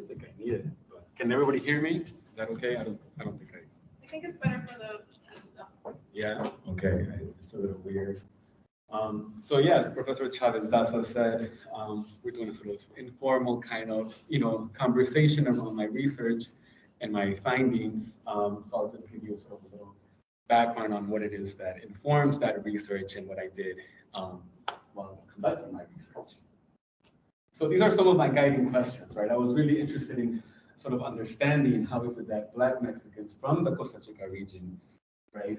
don't think I need it. But can everybody hear me? Is that okay? I don't think I think it's better for the stuff. Yeah. Okay. It's a little weird. So yes, Professor Chavez Daza said we're doing a sort of informal kind of conversation around my research and my findings. So I'll just give you sort of a little background on what it is that informs that research and what I did while conducting my research. So these are some of my guiding questions, right? I was really interested in sort of understanding how is it that Black Mexicans from the Costa Chica region, right,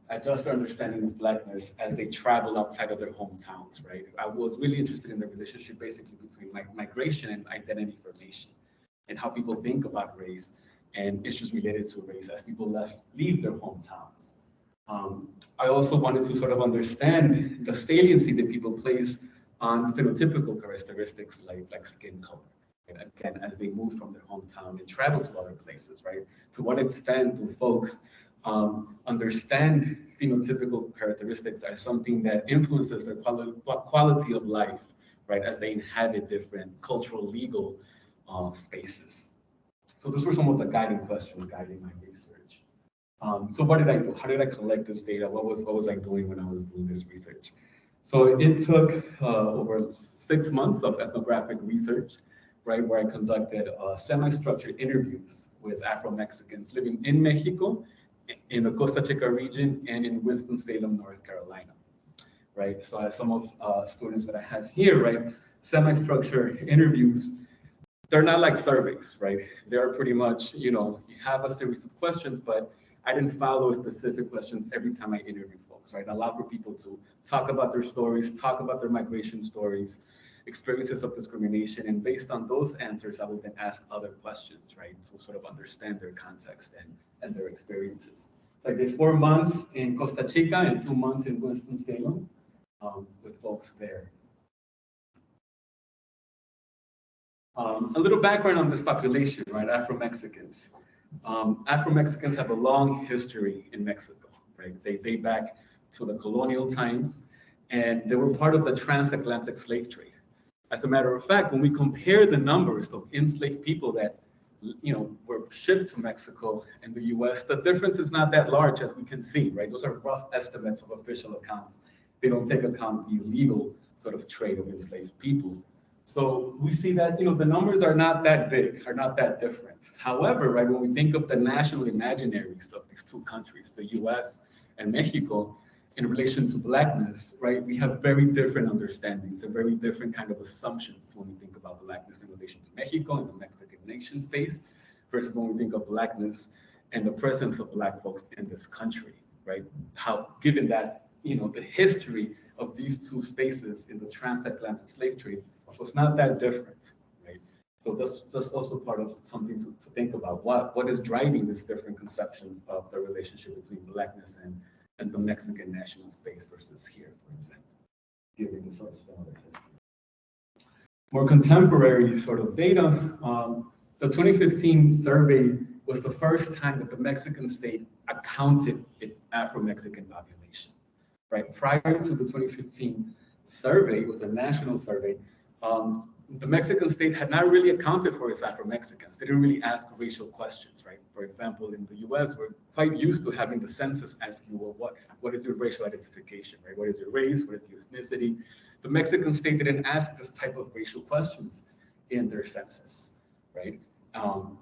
adjust their understanding of Blackness as they travel outside of their hometowns, right? I was really interested in the relationship basically between migration and identity formation and how people think about race and issues related to race as people leave their hometowns. I also wanted to sort of understand the saliency that people place on phenotypical characteristics like skin color. And again, as they move from their hometown and travel to other places, right? To what extent do folks understand phenotypical characteristics as something that influences their quality of life, right? As they inhabit different cultural, legal spaces. So those were some of the guiding questions guiding my research. So what did I do? How did I collect this data? What was I doing when I was doing this research? So it took over 6 months of ethnographic research, right, where I conducted semi-structured interviews with Afro-Mexicans living in Mexico, in the Costa Chica region, and in Winston-Salem, North Carolina, right? So as some of students that I have here, right, semi-structured interviews, they're not like surveys, right? They're pretty much, you have a series of questions, but I didn't follow specific questions every time I interview folks, right? I allow for people to talk about their stories, talk about their migration stories, experiences of discrimination, and based on those answers, I would then ask other questions, right? To sort of understand their context and their experiences. So I did 4 months in Costa Chica and 2 months in Winston-Salem with folks there. A little background on this population, right? Afro-Mexicans. Afro-Mexicans have a long history in Mexico, right? They date back to the colonial times, and they were part of the transatlantic slave trade. As a matter of fact, when we compare the numbers of enslaved people that were shipped to Mexico and the U.S., the difference is not that large, as we can see, right? Those are rough estimates of official accounts. They don't take account the illegal sort of trade of enslaved people. So we see that the numbers are not that big, are not that different. However, right, when we think of the national imaginaries of these two countries, the U.S. and Mexico, in relation to Blackness, right, we have very different understandings and very different kind of assumptions when we think about Blackness in relation to Mexico and the Mexican nation space versus when we think of Blackness and the presence of Black folks in this country, right? How, given that, the history of these two spaces in the transatlantic slave trade was not that different, right? So that's also part of something to think about. What is driving these different conceptions of the relationship between Blackness and the Mexican national space versus here, for example, given this sort of similar history. More contemporary sort of data, the 2015 survey was the first time that the Mexican state accounted its Afro-Mexican population, right? Prior to the 2015 survey, it was a national survey, the Mexican state had not really accounted for its Afro-Mexicans. They didn't really ask racial questions, right? For example, in the US, we're quite used to having the census ask you, well, what is your racial identification, right? What is your race? What is your ethnicity? The Mexican state didn't ask this type of racial questions in their census, right?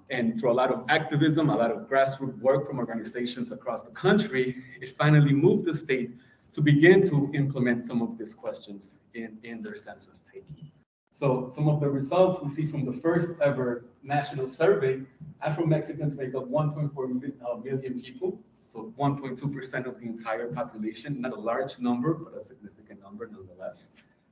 And through a lot of activism, a lot of grassroots work from organizations across the country, it finally moved the state to begin to implement some of these questions in their census taking. So some of the results we see from the first ever national survey, Afro-Mexicans make up 1.4 million people, so 1.2% of the entire population, not a large number, but a significant number nonetheless,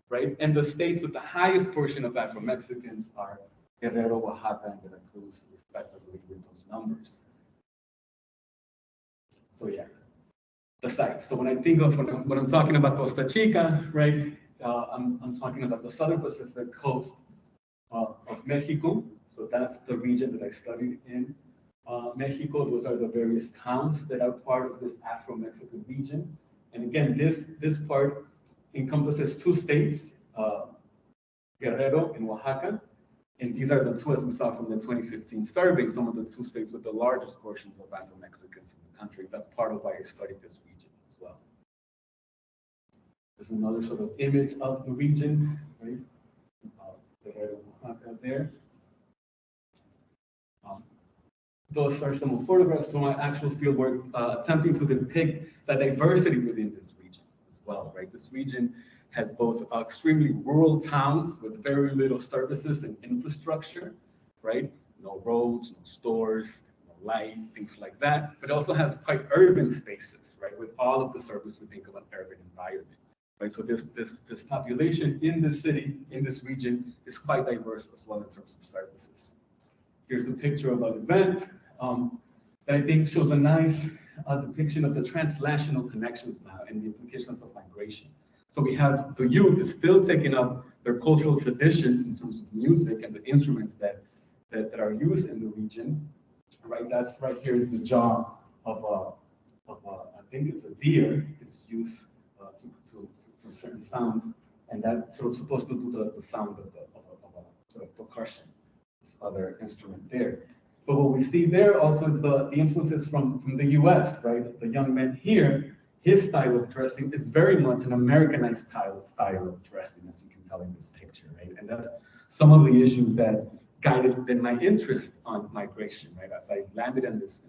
right? And the states with the highest portion of Afro-Mexicans are Guerrero, Oaxaca, and Veracruz, respectively, with those numbers. So yeah, the sites. So when I think of, when I'm talking about Costa Chica, right, I'm talking about the southern Pacific coast of Mexico. So that's the region that I studied in Mexico. Those are the various towns that are part of this Afro-Mexican region. And again, this part encompasses two states, Guerrero and Oaxaca. And these are the two, as we saw from the 2015 survey, some of the two states with the largest portions of Afro-Mexicans in the country. That's part of why I studied this region as well. There's another sort of image of the region, right? There. Those are some photographs from my actual fieldwork attempting to depict the diversity within this region as well, right? This region has both extremely rural towns with very little services and infrastructure, right? No roads, no stores, no light, things like that. But it also has quite urban spaces, right? With all of the service we think of an urban environment, right? So this population in the city, in this region, is quite diverse as well in terms of services. Here's a picture of an event that I think shows a nice depiction of the translational connections now and the implications of migration. So we have the youth is still taking up their cultural traditions in terms of music and the instruments that are used in the region, right? That's right here is the jaw of I think it's a deer. It's used for certain sounds, and that's sort of supposed to do the sound of sort of percussion, this other instrument there. But what we see there also is the influences from the US, right? The young man here, his style of dressing is very much an Americanized style of dressing, as you can tell in this picture, right? And that's some of the issues that guided then my interest on migration, right? As I landed in this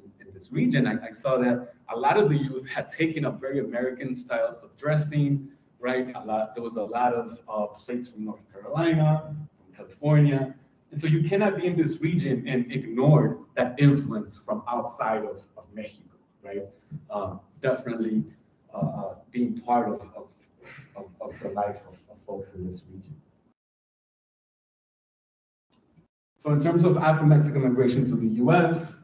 region, I saw that a lot of the youth had taken up very American styles of dressing, right? There was a lot of plates from North Carolina, from California. And so you cannot be in this region and ignore that influence from outside of Mexico, right? Definitely being part of the life of folks in this region. So in terms of Afro-Mexican migration to the US,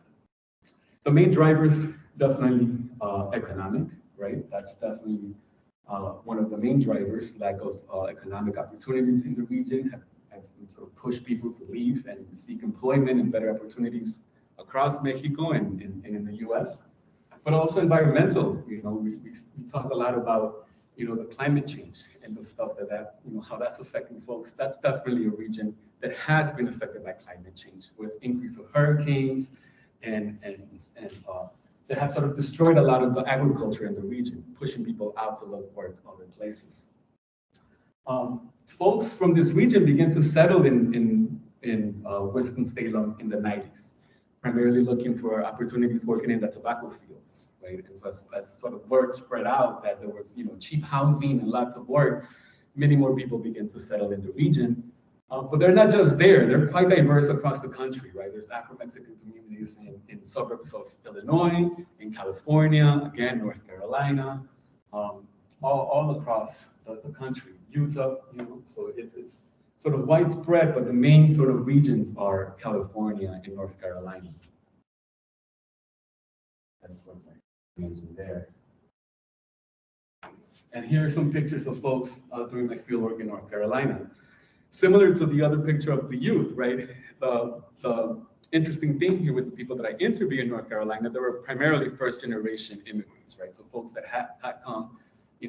the main drivers, definitely economic, right? That's definitely one of the main drivers. Lack of economic opportunities in the region have sort of pushed people to leave and seek employment and better opportunities across Mexico and in the US. But also environmental, we talk a lot about, the climate change and the stuff that how that's affecting folks. That's definitely a region that has been affected by climate change with increase of hurricanes and that have sort of destroyed a lot of the agriculture in the region, pushing people out to look work other places. Folks from this region began to settle in Winston-Salem in the 90s, primarily looking for opportunities working in the tobacco fields, right? And so as sort of word spread out that there was, cheap housing and lots of work, many more people began to settle in the region. But they're not just there, they're quite diverse across the country, right? There's Afro-Mexican communities in suburbs of Illinois, in California, again, North Carolina, all across the country. Utah, so it's sort of widespread, but the main sort of regions are California and North Carolina. That's what I mentioned there. And here are some pictures of folks doing my fieldwork in North Carolina. Similar to the other picture of the youth, right? The interesting thing here with the people that I interviewed in North Carolina, they were primarily first-generation immigrants, right? So folks that had come,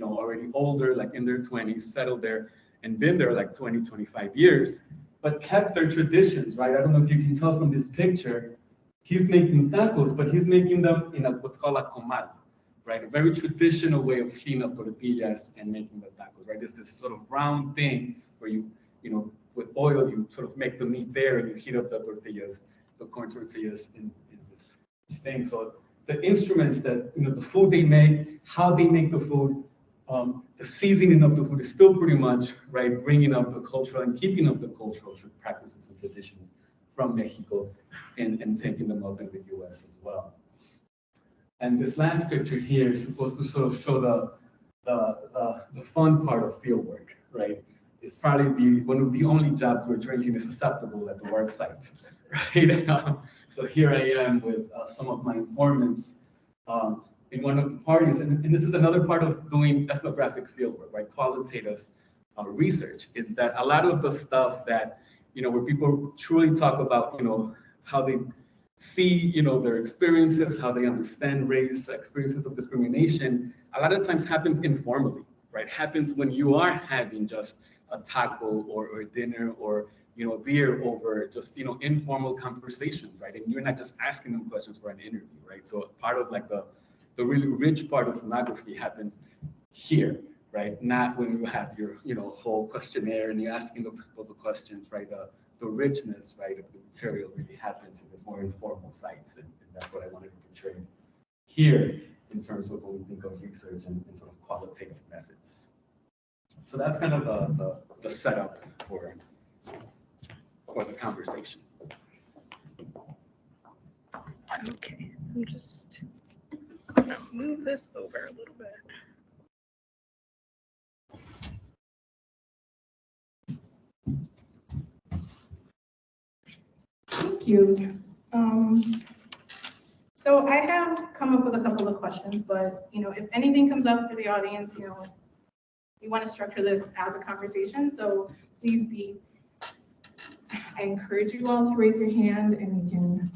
already older, like in their 20s, settled there and been there like 20, 25 years, but kept their traditions, right? I don't know if you can tell from this picture, he's making tacos, but he's making them in what's called a comal, right? A very traditional way of heating up tortillas and making the tacos, right? There's this sort of round thing where you with oil, you sort of make the meat there and you heat up the tortillas, the corn tortillas in this thing. So the instruments that, the food they make, how they make the food, the seasoning of the food is still pretty much, right, bringing up the cultural and keeping up the cultural practices and traditions from Mexico and taking them up in the US as well. And this last picture here is supposed to sort of show the fun part of fieldwork, right? It's probably one of the only jobs where drinking is acceptable at the work site, right? So here I am with some of my informants in one of the parties, and this is another part of doing ethnographic fieldwork, right? Qualitative research is that a lot of the stuff that, where people truly talk about, how they see, their experiences, how they understand race, experiences of discrimination, a lot of times happens informally, right? Happens when you are having just a taco or dinner or beer over just, informal conversations, right? And you're not just asking them questions for an interview, right? So part of like the really rich part of ethnography happens here, right? Not when you have your, whole questionnaire and you're asking the people the questions, right? The richness, right, of the material really happens in this more informal sites, and that's what I wanted to portray here in terms of when we think of research and sort of qualitative methods. So that's kind of the setup for the conversation. Okay, I'm just gonna move this over a little bit. Thank you. So I have come up with a couple of questions, but if anything comes up for the audience, we want to structure this as a conversation. So please I encourage you all to raise your hand and we can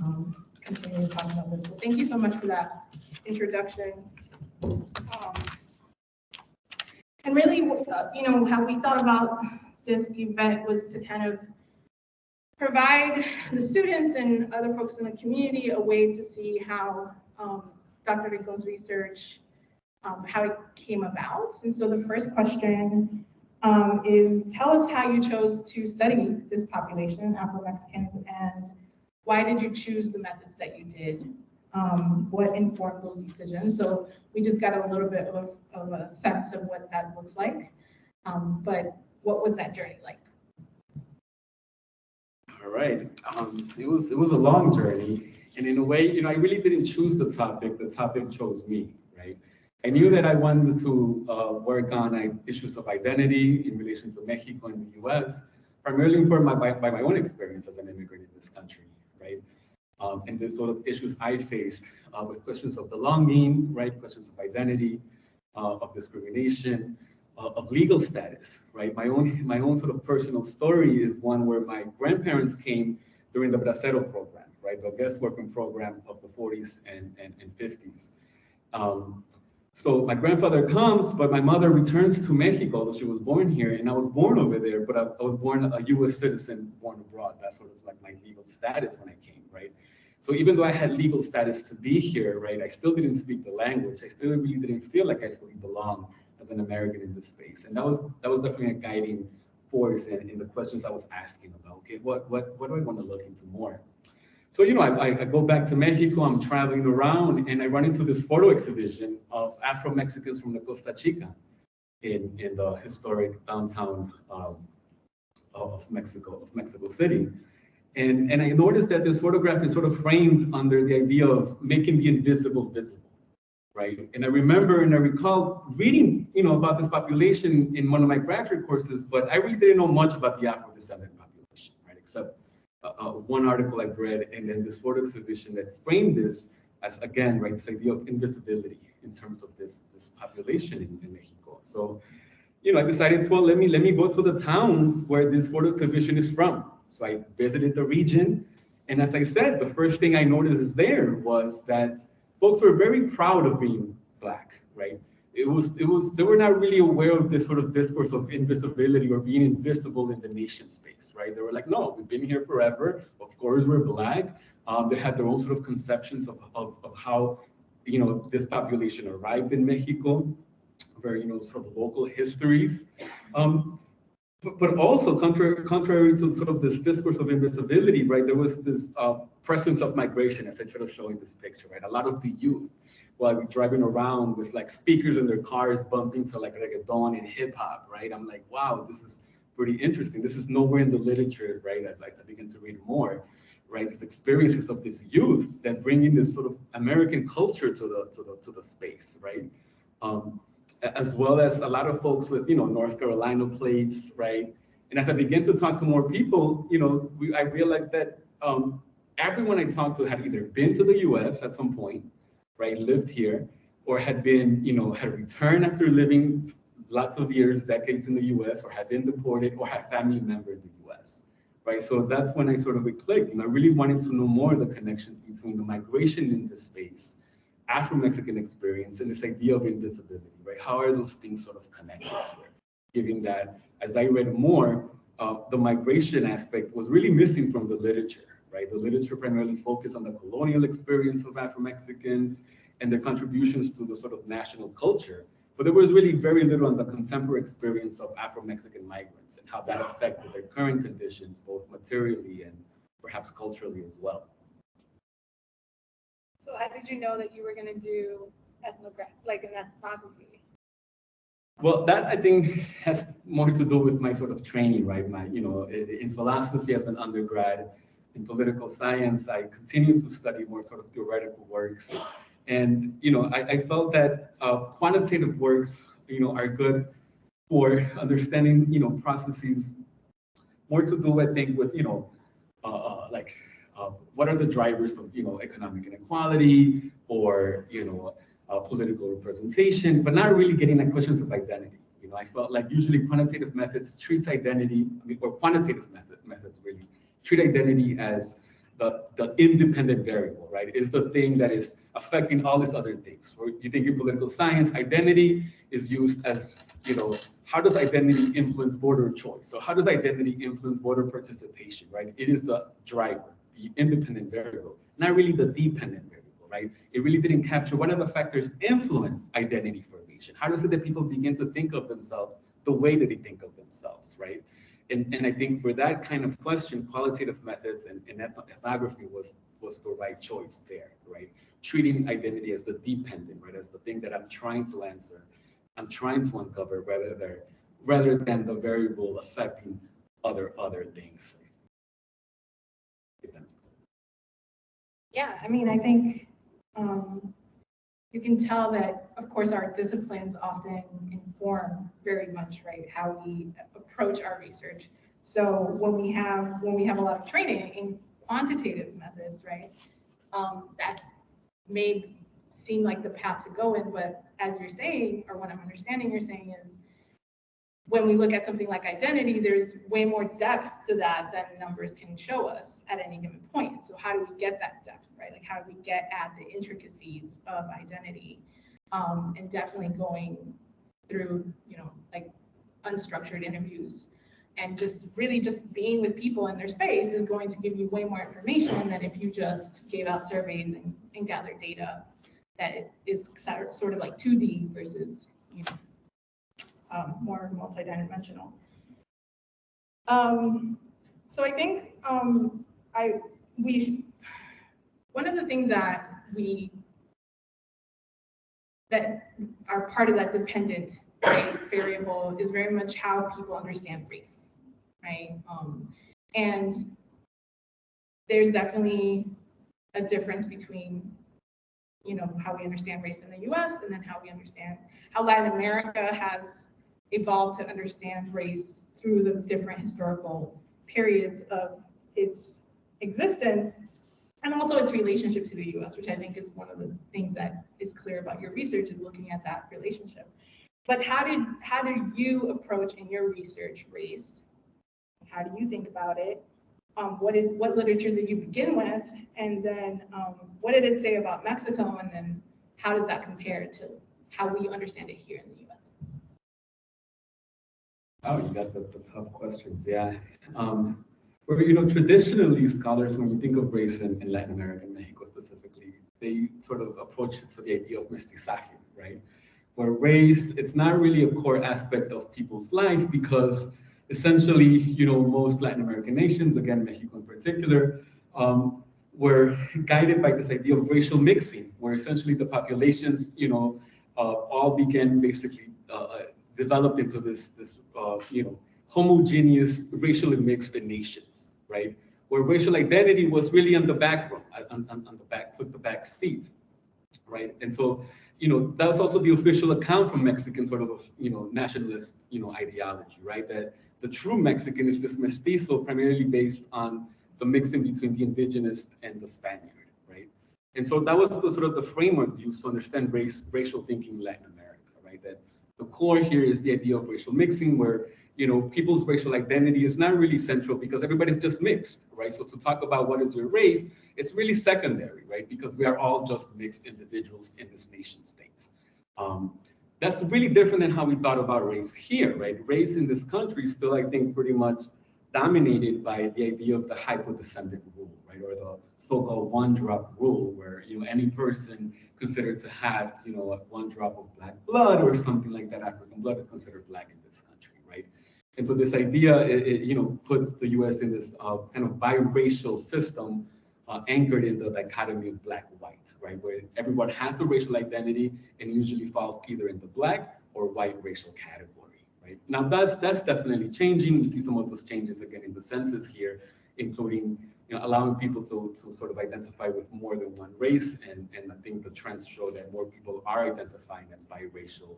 continue talking about this. So thank you so much for that introduction. And really, how we thought about this event was to kind of provide the students and other folks in the community a way to see how Dr. Rincon's research, how it came about. And so the first question is, tell us how you chose to study this population, Afro-Mexicans, and why did you choose the methods that you did? What informed those decisions? So we just got a little bit of a sense of what that looks like, but what was that journey like? All right. It was a long journey, and in a way, I really didn't choose the topic. The topic chose me, right? I knew that I wanted to work on issues of identity in relation to Mexico and the U.S., primarily informed by my own experience as an immigrant in this country, right? And the sort of issues I faced with questions of belonging, right? Questions of identity, of discrimination, of legal status, right? My own sort of personal story is one where my grandparents came during the Bracero program, right? The guest working program of the 40s and 50s. So my grandfather comes, but my mother returns to Mexico, though she was born here, and I was born over there, but I was born a U.S. citizen born abroad. That's sort of like my legal status when I came, right? So even though I had legal status to be here, right, I still didn't speak the language. I still really didn't feel like I fully belonged as an American in this space. And that was definitely a guiding force in the questions I was asking about, okay, what do I want to look into more? So, I go back to Mexico, I'm traveling around, and I run into this photo exhibition of Afro-Mexicans from the Costa Chica in the historic downtown of Mexico City. And I noticed that this photograph is sort of framed under the idea of making the invisible visible, right? And I remember and I recall reading, about this population in one of my graduate courses, but I really didn't know much about the Afro-descendant population, right? Except one article I've read, and then this photo exhibition that framed this as, again, right, this idea of invisibility in terms of this population in Mexico. So, I decided, well, let me go to the towns where this photo exhibition is from. So I visited the region, and as I said, the first thing I noticed there was that folks were very proud of being Black, right? They were not really aware of this sort of discourse of invisibility or being invisible in the nation space, right? They were like, no, we've been here forever. Of course, we're Black. They had their own sort of conceptions of how, this population arrived in Mexico, very, sort of local histories. But also, contrary to sort of this discourse of invisibility, right, there was this presence of migration, as I try to show in this picture, right? A lot of the youth, while we're driving around with like speakers in their cars bumping to like reggaeton and hip hop, right? I'm like, wow, this is pretty interesting. This is nowhere in the literature, right? As I begin to read more, right? These experiences of this youth that bring in this sort of American culture to the space, right? As well as a lot of folks with, North Carolina plates, right? And as I began to talk to more people, I realized that everyone I talked to had either been to the U.S. at some point, right, lived here, or had been, had returned after living lots of years, decades in the U.S., or had been deported, or had family member in the U.S., right? So that's when I sort of clicked, and I really wanted to know more of the connections between the migration in this space, Afro-Mexican experience, and this idea of invisibility, right? How are those things sort of connected here? Given that, as I read more, the migration aspect was really missing from the literature, right? The literature primarily focused on the colonial experience of Afro-Mexicans and their contributions to the sort of national culture. But there was really very little on the contemporary experience of Afro-Mexican migrants and how that affected their current conditions, both materially and perhaps culturally as well. So how did you know that you were going to do ethnography, like an ethnography? Well, that I think has more to do with my sort of training, right? In philosophy as an undergrad, in political science, I continued to study more sort of theoretical works. And, I felt that quantitative works, are good for understanding, processes more to do, I think, with, what are the drivers of, economic inequality or, political representation, but not really getting at questions of identity. I felt like usually quantitative methods treats identity, or quantitative methods really treat identity as the independent variable, right? Is the thing that is affecting all these other things. Or you think in political science, identity is used as, how does identity influence voter choice? So how does identity influence voter participation, right? It is the driver, the independent variable, not really the dependent variable. Right? It really didn't capture what other factors influence identity formation. How does it that people begin to think of themselves the way that they think of themselves, right? And I think for that kind of question, qualitative methods and ethnography was the right choice there, right? Treating identity as the dependent, right? As the thing that I'm trying to answer, I'm trying to uncover rather than the variable affecting other things. Yeah, I think you can tell that, of course, our disciplines often inform very much, right, how we approach our research. So when we have a lot of training in quantitative methods, right, that may seem like the path to go in, but as you're saying, or what I'm understanding you're saying is, when we look at something like identity, there's way more depth to that than numbers can show us at any given point. So how do we get that depth, right? Like, how do we get at the intricacies of identity? And definitely going through, like unstructured interviews and just really just being with people in their space is going to give you way more information than if you just gave out surveys and gathered data that is sort of like 2D versus, more multidimensional. So I think one of the things that are part of that dependent, right, variable is very much how people understand race, right? And there's definitely a difference between how we understand race in the US and then how Latin America has evolved to understand race through the different historical periods of its existence, and also its relationship to the US, which I think is one of the things that is clear about your research, is looking at that relationship. But how did you approach in your research race? How do you think about it? What literature did you begin with? And then what did it say about Mexico? And then how does that compare to how we understand it here in the US? Oh, you got the tough questions, yeah. Traditionally, scholars, when you think of race in Latin America, and Mexico specifically, they sort of approach it to the idea of mestizaje, right? Where race, it's not really a core aspect of people's life because essentially, most Latin American nations, again, Mexico in particular, were guided by this idea of racial mixing, where essentially the populations, all began basically developed into this homogeneous, racially mixed nations, right? Where racial identity was really on the background, took the back seat, right? And so, that's also the official account from Mexican sort of, nationalist, ideology, right? That the true Mexican is this mestizo primarily based on the mixing between the indigenous and the Spaniard, right? And so that was the sort of the framework used to understand racial thinking in Latin America, right? That the core here is the idea of racial mixing, where people's racial identity is not really central because everybody's just mixed, right? So to talk about what is your race, it's really secondary, right? Because we are all just mixed individuals in this nation state. That's really different than how we thought about race here, right? Race in this country is still, I think, pretty much dominated by the idea of the hypodescendant rule, right, or the so-called one-drop rule, where any person considered to have one drop of black blood or something like that, African blood, is considered black in this country, right? And so this idea, puts the U.S. in this kind of biracial system anchored in the dichotomy of black-white, right, where everyone has a racial identity and usually falls either in the black or white racial category. Right? Now that's definitely changing. We see some of those changes again in the census here, including allowing people to sort of identify with more than one race, and I think the trends show that more people are identifying as biracial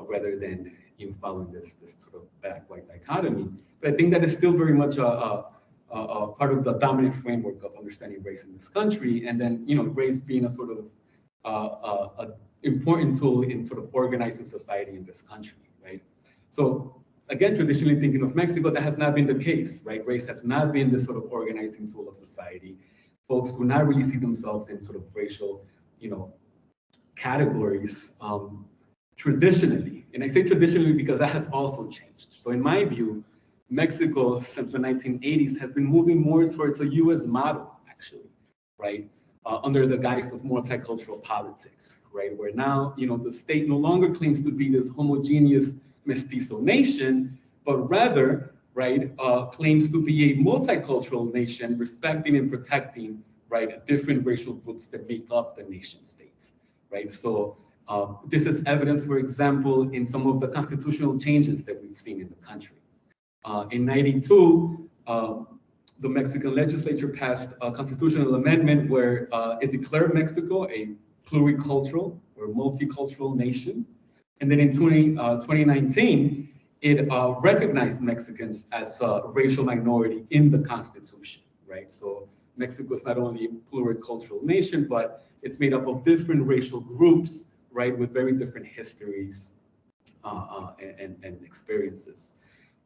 rather than following this sort of black-white dichotomy. But I think that is still very much a part of the dominant framework of understanding race in this country, and then race being a sort of important tool in sort of organizing society in this country, right? So again, traditionally thinking of Mexico, that has not been the case, right? Race has not been the sort of organizing tool of society. Folks do not really see themselves in sort of racial, categories traditionally. And I say traditionally because that has also changed. So in my view, Mexico since the 1980s has been moving more towards a US model, actually, right? Under the guise of multicultural politics, right? Where now, the state no longer claims to be this homogeneous mestizo nation, but rather, right, claims to be a multicultural nation, respecting and protecting, right, different racial groups that make up the nation states, right? So this is evidence, for example, in some of the constitutional changes that we've seen in the country. In '92, the Mexican legislature passed a constitutional amendment where it declared Mexico a pluricultural or multicultural nation. And then in 2019, it recognized Mexicans as a racial minority in the Constitution, right? So Mexico is not only a pluricultural nation, but it's made up of different racial groups, right, with very different histories and experiences.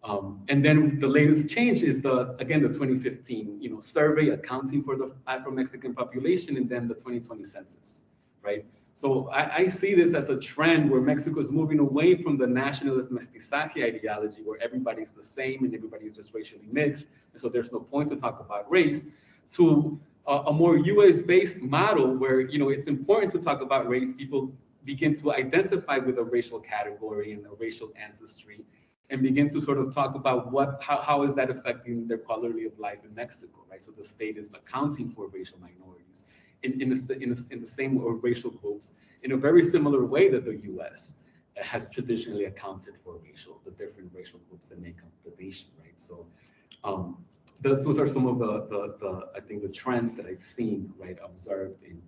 And then the latest change is the 2015 survey accounting for the Afro-Mexican population, and then the 2020 census, right? So I see this as a trend where Mexico is moving away from the nationalist mestizaje ideology, where everybody's the same and everybody's just racially mixed, and so there's no point to talk about race, to a more US-based model where it's important to talk about race. People begin to identify with a racial category and a racial ancestry, and begin to sort of talk about how is that affecting their quality of life in Mexico, right? So the state is accounting for racial minorities in the same or racial groups in a very similar way that the U.S. has traditionally accounted for the different racial groups that make up the nation, right? So those are some of the I think the trends that I've seen, right, observed in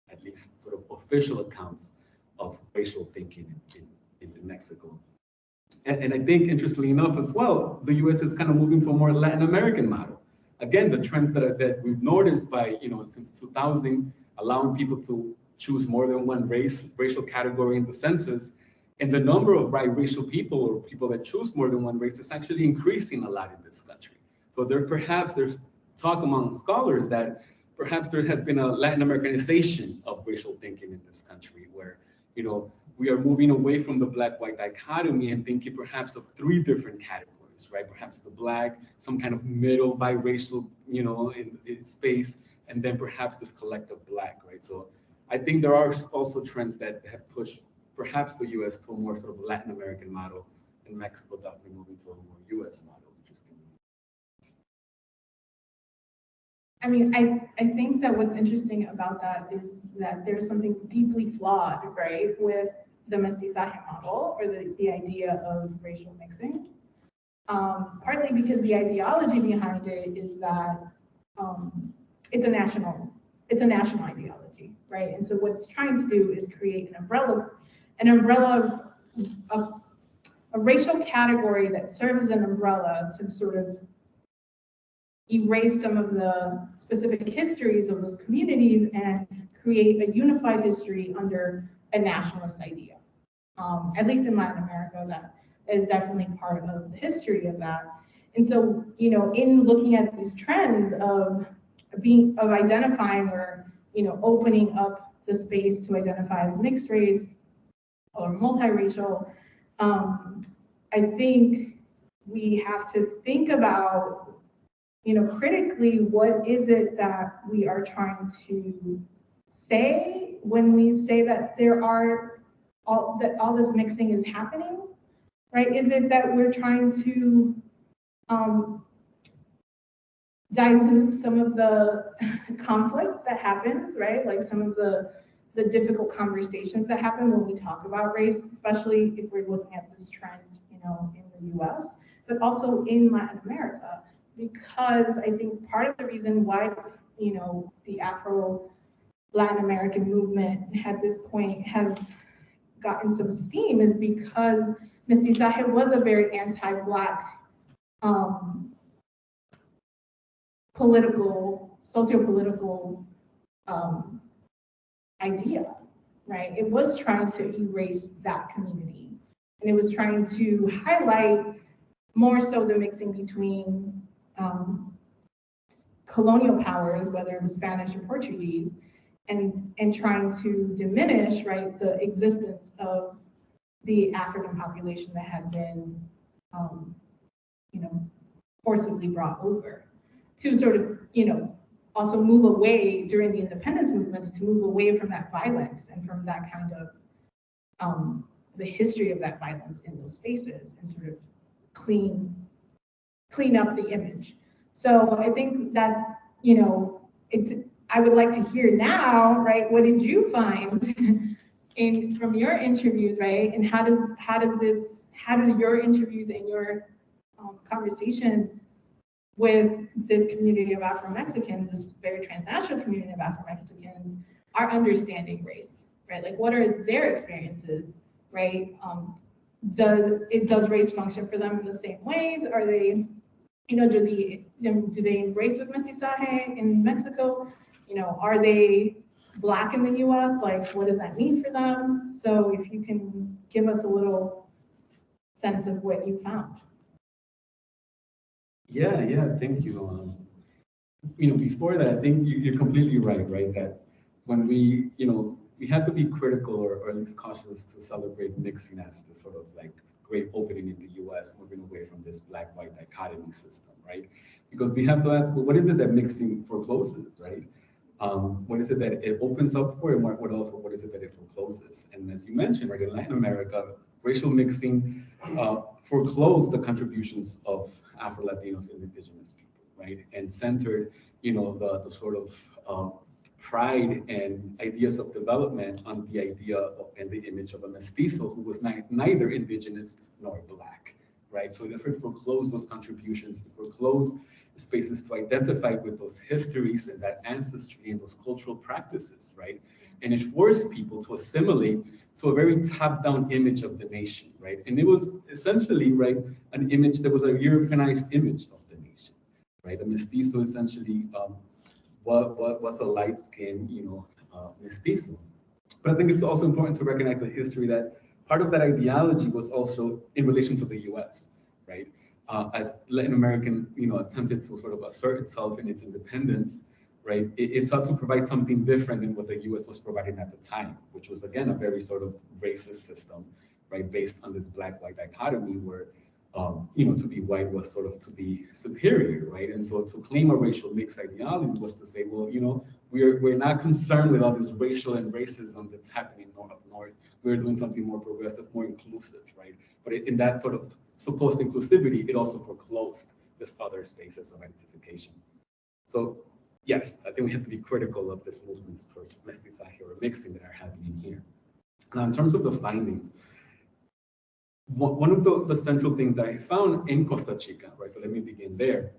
at least sort of official accounts of racial thinking in Mexico. And I think, interestingly enough as well, the U.S. is kind of moving to a more Latin American model. Again, the trends that we've noticed by, since 2000, allowing people to choose more than one racial category in the census, and the number of biracial people or people that choose more than one race is actually increasing a lot in this country. So there's talk among scholars that perhaps there has been a Latin Americanization of racial thinking in this country, where, we are moving away from the black-white dichotomy and thinking perhaps of three different categories, right? Perhaps the black, some kind of middle biracial, in space, and then perhaps this collective black, right? So I think there are also trends that have pushed perhaps the U.S. to a more sort of Latin American model, and Mexico definitely moving to a more U.S. model. I mean, I think that what's interesting about that is that there's something deeply flawed, right, with the mestizaje model, or the idea of racial mixing. Partly because the ideology behind it is that it's a national ideology, right? And so what it's trying to do is create an umbrella of a racial category that serves as an umbrella to sort of erase some of the specific histories of those communities and create a unified history under a nationalist idea. At least in Latin America, that is definitely part of the history of that. And so, in looking at these trends of identifying or, opening up the space to identify as mixed race or multiracial, I think we have to think about, you know, critically, what is it that we are trying to say when we say that there are all this mixing is happening, right? Is it that we're trying to dilute some of the conflict that happens, right? Like some of the difficult conversations that happen when we talk about race, especially if we're looking at this trend, you know, in the US, but also in Latin America, because I think part of the reason why, you know, the Afro-Latin American movement at this point has gotten some steam is because mestizaje was a very anti-Black socio-political idea, right? It was trying to erase that community, and it was trying to highlight more so the mixing between colonial powers, whether it was Spanish or Portuguese, and trying to diminish, right, the existence of the African population that had been, you know, forcibly brought over, to sort of, you know, also move away during the independence movements, to move away from that violence and from that kind of the history of that violence in those spaces, and sort of clean up the image. So I think that, you know, I would like to hear now, right, what did you find from your interviews, right? And how do your interviews and your conversations with this community of Afro-Mexicans, this very transnational community of Afro-Mexicans, are understanding race, right? Like, what are their experiences, right? Does race function for them in the same ways? Are they, you know, do they embrace with mestizaje in Mexico? You know, are they Black in the US? Like, what does that mean for them? So if you can give us a little sense of what you found. Yeah, thank you. You know, before that, I think you're completely right? That when we, you know, we have to be critical or at least cautious to celebrate mixing as the sort of like great opening in the US, moving away from this Black-white dichotomy system, right? Because we have to ask, well, what is it that mixing forecloses, right? What is it that it opens up for, and what is it that it forecloses? And as you mentioned, right, in Latin America, racial mixing foreclosed the contributions of Afro-Latinos and indigenous people, right? And centered, you know, the sort of pride and ideas of development on the idea of, and the image of a mestizo who was neither indigenous nor Black, right? So therefore it foreclosed those contributions, it foreclosed spaces to identify with those histories and that ancestry and those cultural practices, right? And it forced people to assimilate to a very top-down image of the nation, right? And it was essentially, right, an image that was a Europeanized image of the nation, right? A mestizo essentially what was a light-skinned, you know, mestizo. But I think it's also important to recognize the history that part of that ideology was also in relation to the US, right? As Latin American, you know, attempted to sort of assert itself in its independence, right? It sought to provide something different than what the US was providing at the time, which was again a very sort of racist system, right? Based on this Black-white dichotomy where, you know, to be white was sort of to be superior, right? And so to claim a racial mixed ideology was to say, well, you know, we're not concerned with all this racial and racism that's happening up north. We're doing something more progressive, more inclusive, right? But in that sort of supposed inclusivity, it also foreclosed this other spaces of identification. So yes, I think we have to be critical of this movements towards mestizaje or mixing that are happening here. Now, in terms of the findings, one of the central things that I found in Costa Chica, right, so let me begin there,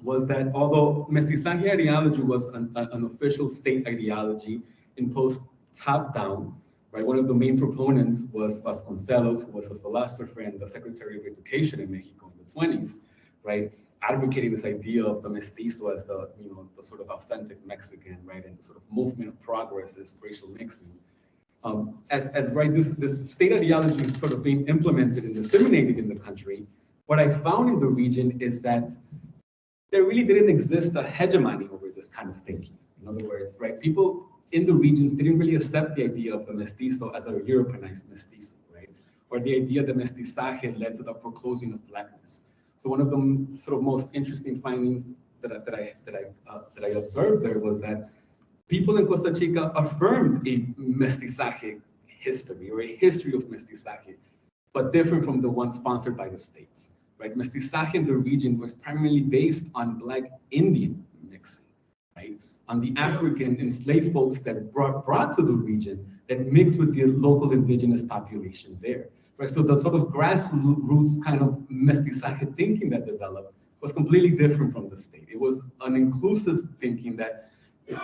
was that although mestizaje ideology was an official state ideology imposed top-down, right, one of the main proponents was Vasconcelos, who was a philosopher and the Secretary of Education in Mexico in the 20s, right, advocating this idea of the mestizo as the, you know, the sort of authentic Mexican, right, and the sort of movement of progress is racial mixing. As right, this state ideology is sort of being implemented and disseminated in the country, what I found in the region is that there really didn't exist a hegemony over this kind of thinking. In other words, right, people in the regions didn't really accept the idea of the mestizo as a Europeanized mestizo, right? Or the idea that mestizaje led to the foreclosing of Blackness. So one of the sort of most interesting findings that I observed there was that people in Costa Rica affirmed a mestizaje history or a history of mestizaje, but different from the one sponsored by the states, right? Mestizaje in the region was primarily based on Black Indian mixing, right? On the African enslaved folks that brought to the region that mixed with the local indigenous population there, right? So the sort of grassroots kind of mestizaje thinking that developed was completely different from the state. It was an inclusive thinking that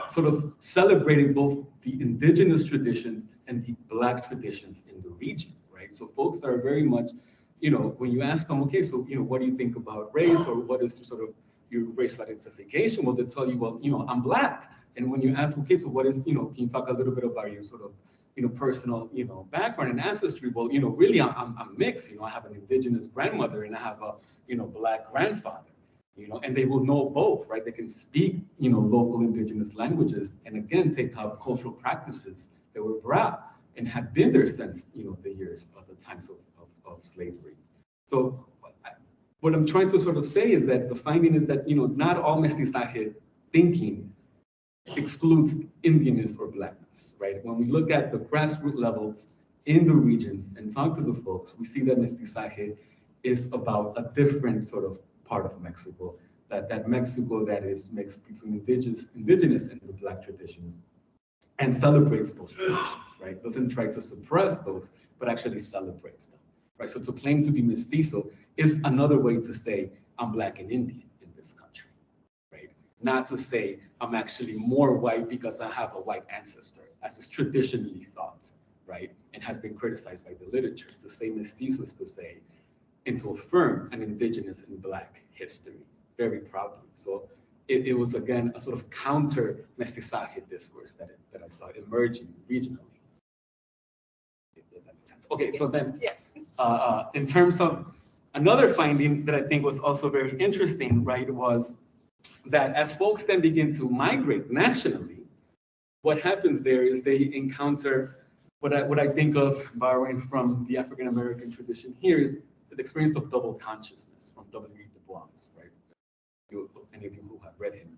sort of celebrated both the indigenous traditions and the Black traditions in the region, right? So folks that are very much, when you ask them, okay, so, what do you think about race, or what is sort of your racial identification? Well, they tell you, well, I'm Black. And when you ask, okay, so what is, can you talk a little bit about your sort of, personal, background and ancestry? Well, really, I'm mixed. I have an indigenous grandmother and I have a, Black grandfather. And they will know both, right? They can speak, local indigenous languages, and again, take out cultural practices that were brought and have been there since, the years of the times of slavery. So what I'm trying to sort of say is that the finding is that, not all mestizaje thinking excludes Indianness or Blackness, right? When we look at the grassroots levels in the regions and talk to the folks, we see that mestizaje is about a different sort of part of Mexico, that Mexico that is mixed between indigenous and the Black traditions, and celebrates those traditions, right? Doesn't try to suppress those, but actually celebrates them, right? So to claim to be mestizo is another way to say I'm Black and Indian in this country, right? Not to say I'm actually more white because I have a white ancestor, as is traditionally thought, right? And has been criticized by the literature. To say mestizo is to say, and to affirm an indigenous and Black history very proudly. So it was, again, a sort of counter mestizaje discourse that I saw emerging regionally. If that makes sense. Okay, so then in terms of another finding that I think was also very interesting, right, was that as folks then begin to migrate nationally, what happens there is they encounter what I think of, borrowing from the African American tradition here, is the experience of double consciousness from W. E. Du Bois, right? Any of you who have read him.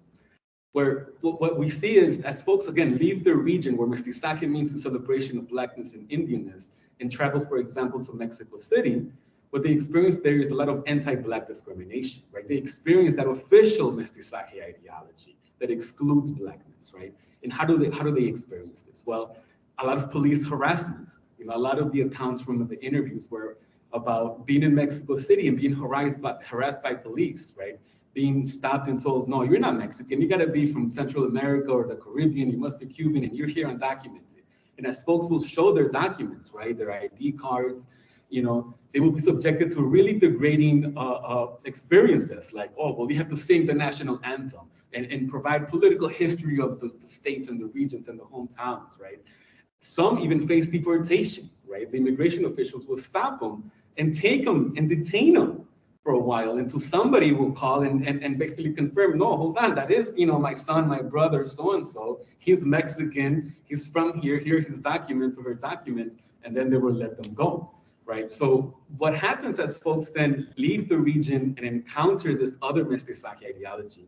Where what we see is, as folks, again, leave their region, where mestizaje means the celebration of Blackness and Indianness, and travel, for example, to Mexico City, what they experience there is a lot of anti-Black discrimination, right? They experience that official mestizaje ideology that excludes Blackness, right? And how do they experience this? Well, a lot of police harassment. A lot of the accounts from the interviews were about being in Mexico City and being harassed by police, right? Being stopped and told, no, you're not Mexican. You got to be from Central America or the Caribbean. You must be Cuban, and you're here undocumented. And as folks will show their documents, right, their ID cards, they will be subjected to really degrading experiences, like, oh, well, you have to sing the national anthem and provide political history of the states and the regions and the hometowns, right? Some even face deportation, right? The immigration officials will stop them and take them and detain them for a while until somebody will call and basically confirm, no, hold on, that is, my son, my brother, so-and-so, he's Mexican, he's from here are his documents or her documents, and then they will let them go, right? So what happens as folks then leave the region and encounter this other mestizaje ideology,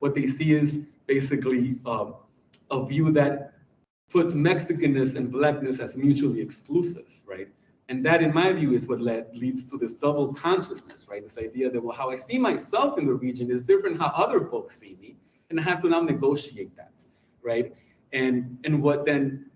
what they see is basically a view that puts Mexicanness and Blackness as mutually exclusive, right? And that, in my view, is what leads to this double consciousness, right? This idea that, well, how I see myself in the region is different how other folks see me, and I have to now negotiate that, right? And what then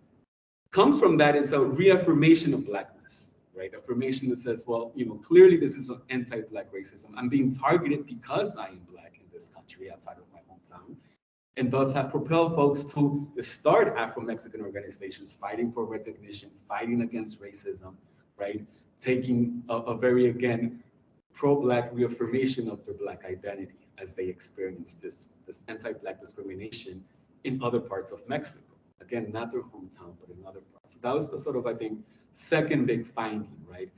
comes from that is a reaffirmation of Blackness, right? Affirmation that says, well, clearly this is an anti-Black racism. I'm being targeted because I am Black in this country outside of my hometown, and thus have propelled folks to start Afro-Mexican organizations, fighting for recognition, fighting against racism, right? Taking a very, again, pro-Black reaffirmation of their Black identity as they experience this anti-Black discrimination in other parts of Mexico. Again, not their hometown, but in other parts. So that was the sort of, I think, second big finding, right?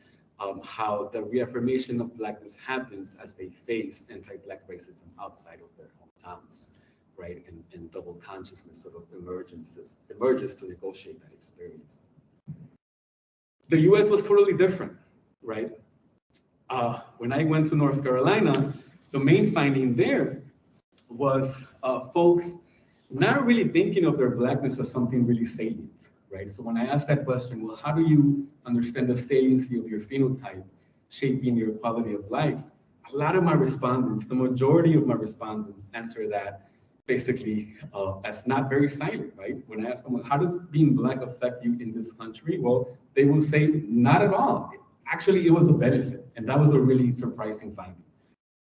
How the reaffirmation of Blackness happens as they face anti-Black racism outside of their hometowns, right? And double consciousness sort of emerges to negotiate that experience. The US was totally different, right? when I went to North Carolina, the main finding there was folks not really thinking of their Blackness as something really salient, right? So when I asked that question, well, how do you understand the saliency of your phenotype shaping your quality of life? A lot of my respondents, the majority of my respondents answer that basically as not very silent, right? When I ask them, well, how does being Black affect you in this country? Well, they will say, not at all. Actually, it was a benefit. And that was a really surprising finding.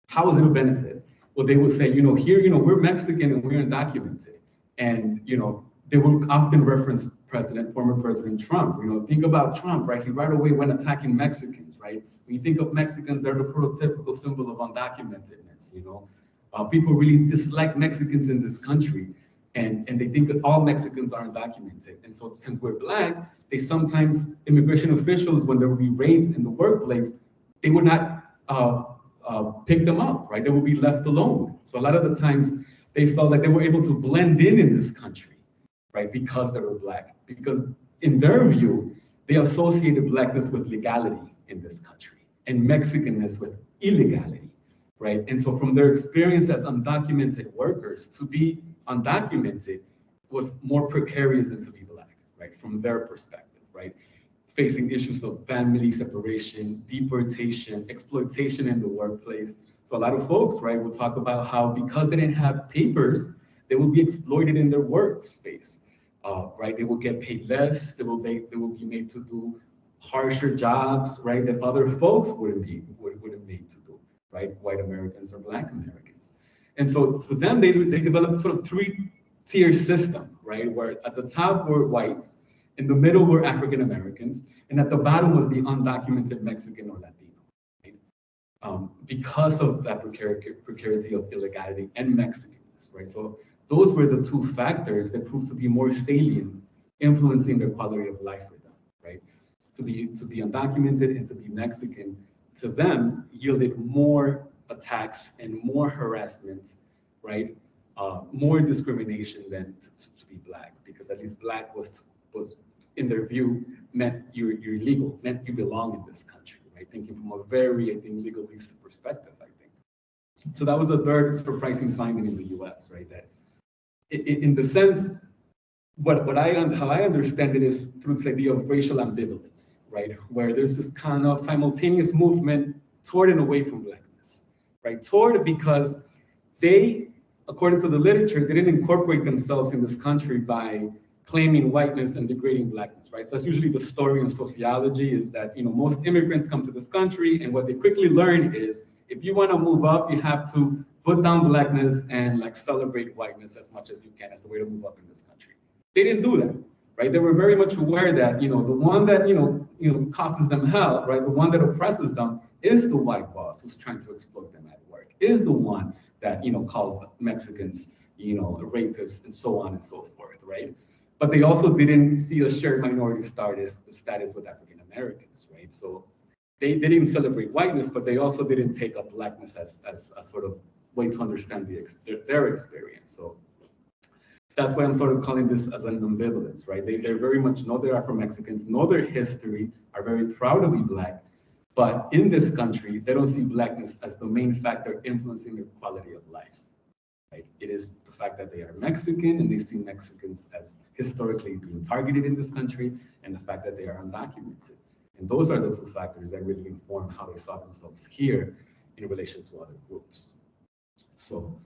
How was it a benefit? Well, they would say, here, we're Mexican and we're undocumented. And, they would often reference former President Trump. Think about Trump, right? He right away went attacking Mexicans, right? When you think of Mexicans, they're the prototypical symbol of undocumentedness, people really dislike Mexicans in this country, and they think that all Mexicans are undocumented. And so since we're Black, they sometimes, immigration officials, when there would be raids in the workplace, they would not pick them up, right? They would be left alone. So a lot of the times they felt like they were able to blend in this country, right? Because they were Black. Because in their view, they associated Blackness with legality in this country and Mexicanness with illegality, right? And so from their experience as undocumented workers, to be undocumented was more precarious than to be Black, right? From their perspective, right? Facing issues of family separation, deportation, exploitation in the workplace. So a lot of folks, right, will talk about how because they didn't have papers, they will be exploited in their workspace, right? They will get paid less. They will be made to do harsher jobs, right, that other folks wouldn't made to do, right? White Americans or Black Americans. And so for them, they developed sort of three-tier system, right, where at the top were whites, in the middle were African Americans, and at the bottom was the undocumented Mexican or Latino, right? Because of that precarity of illegality and Mexicanness, right? So those were the two factors that proved to be more salient, influencing their quality of life for them, right? To be undocumented and to be Mexican, to them, yielded more attacks and more harassment, right? More discrimination than to be Black, because at least Black was in their view, meant you're legal, meant you belong in this country, right? Thinking from a very, I think, legalist perspective, I think. So that was the third surprising finding in the US, right? That in the sense, how I understand it is through this idea of racial ambivalence, right? Where there's this kind of simultaneous movement toward and away from Blackness, right? Toward because they, according to the literature, they didn't incorporate themselves in this country by claiming whiteness and degrading Blackness, right? So that's usually the story in sociology, is that most immigrants come to this country, and what they quickly learn is if you want to move up, you have to put down Blackness and like celebrate whiteness as much as you can as a way to move up in this country. They didn't do that, right? They were very much aware that the one that causes them hell, right? The one that oppresses them is the white boss who's trying to exploit them at work, is the one that calls Mexicans rapists and so on and so forth, right? But they also didn't see a shared minority status with African Americans, right? So they didn't celebrate whiteness, but they also didn't take up Blackness as a sort of way to understand their experience. So that's why I'm sort of calling this as an ambivalence, right? They very much know they're Afro-Mexicans, know their history, are very proud to be Black, but in this country, they don't see Blackness as the main factor influencing their quality of life. Right? It is the fact that they are Mexican and they see Mexicans as historically being targeted in this country, and the fact that they are undocumented. And those are the two factors that really inform how they saw themselves here in relation to other groups. So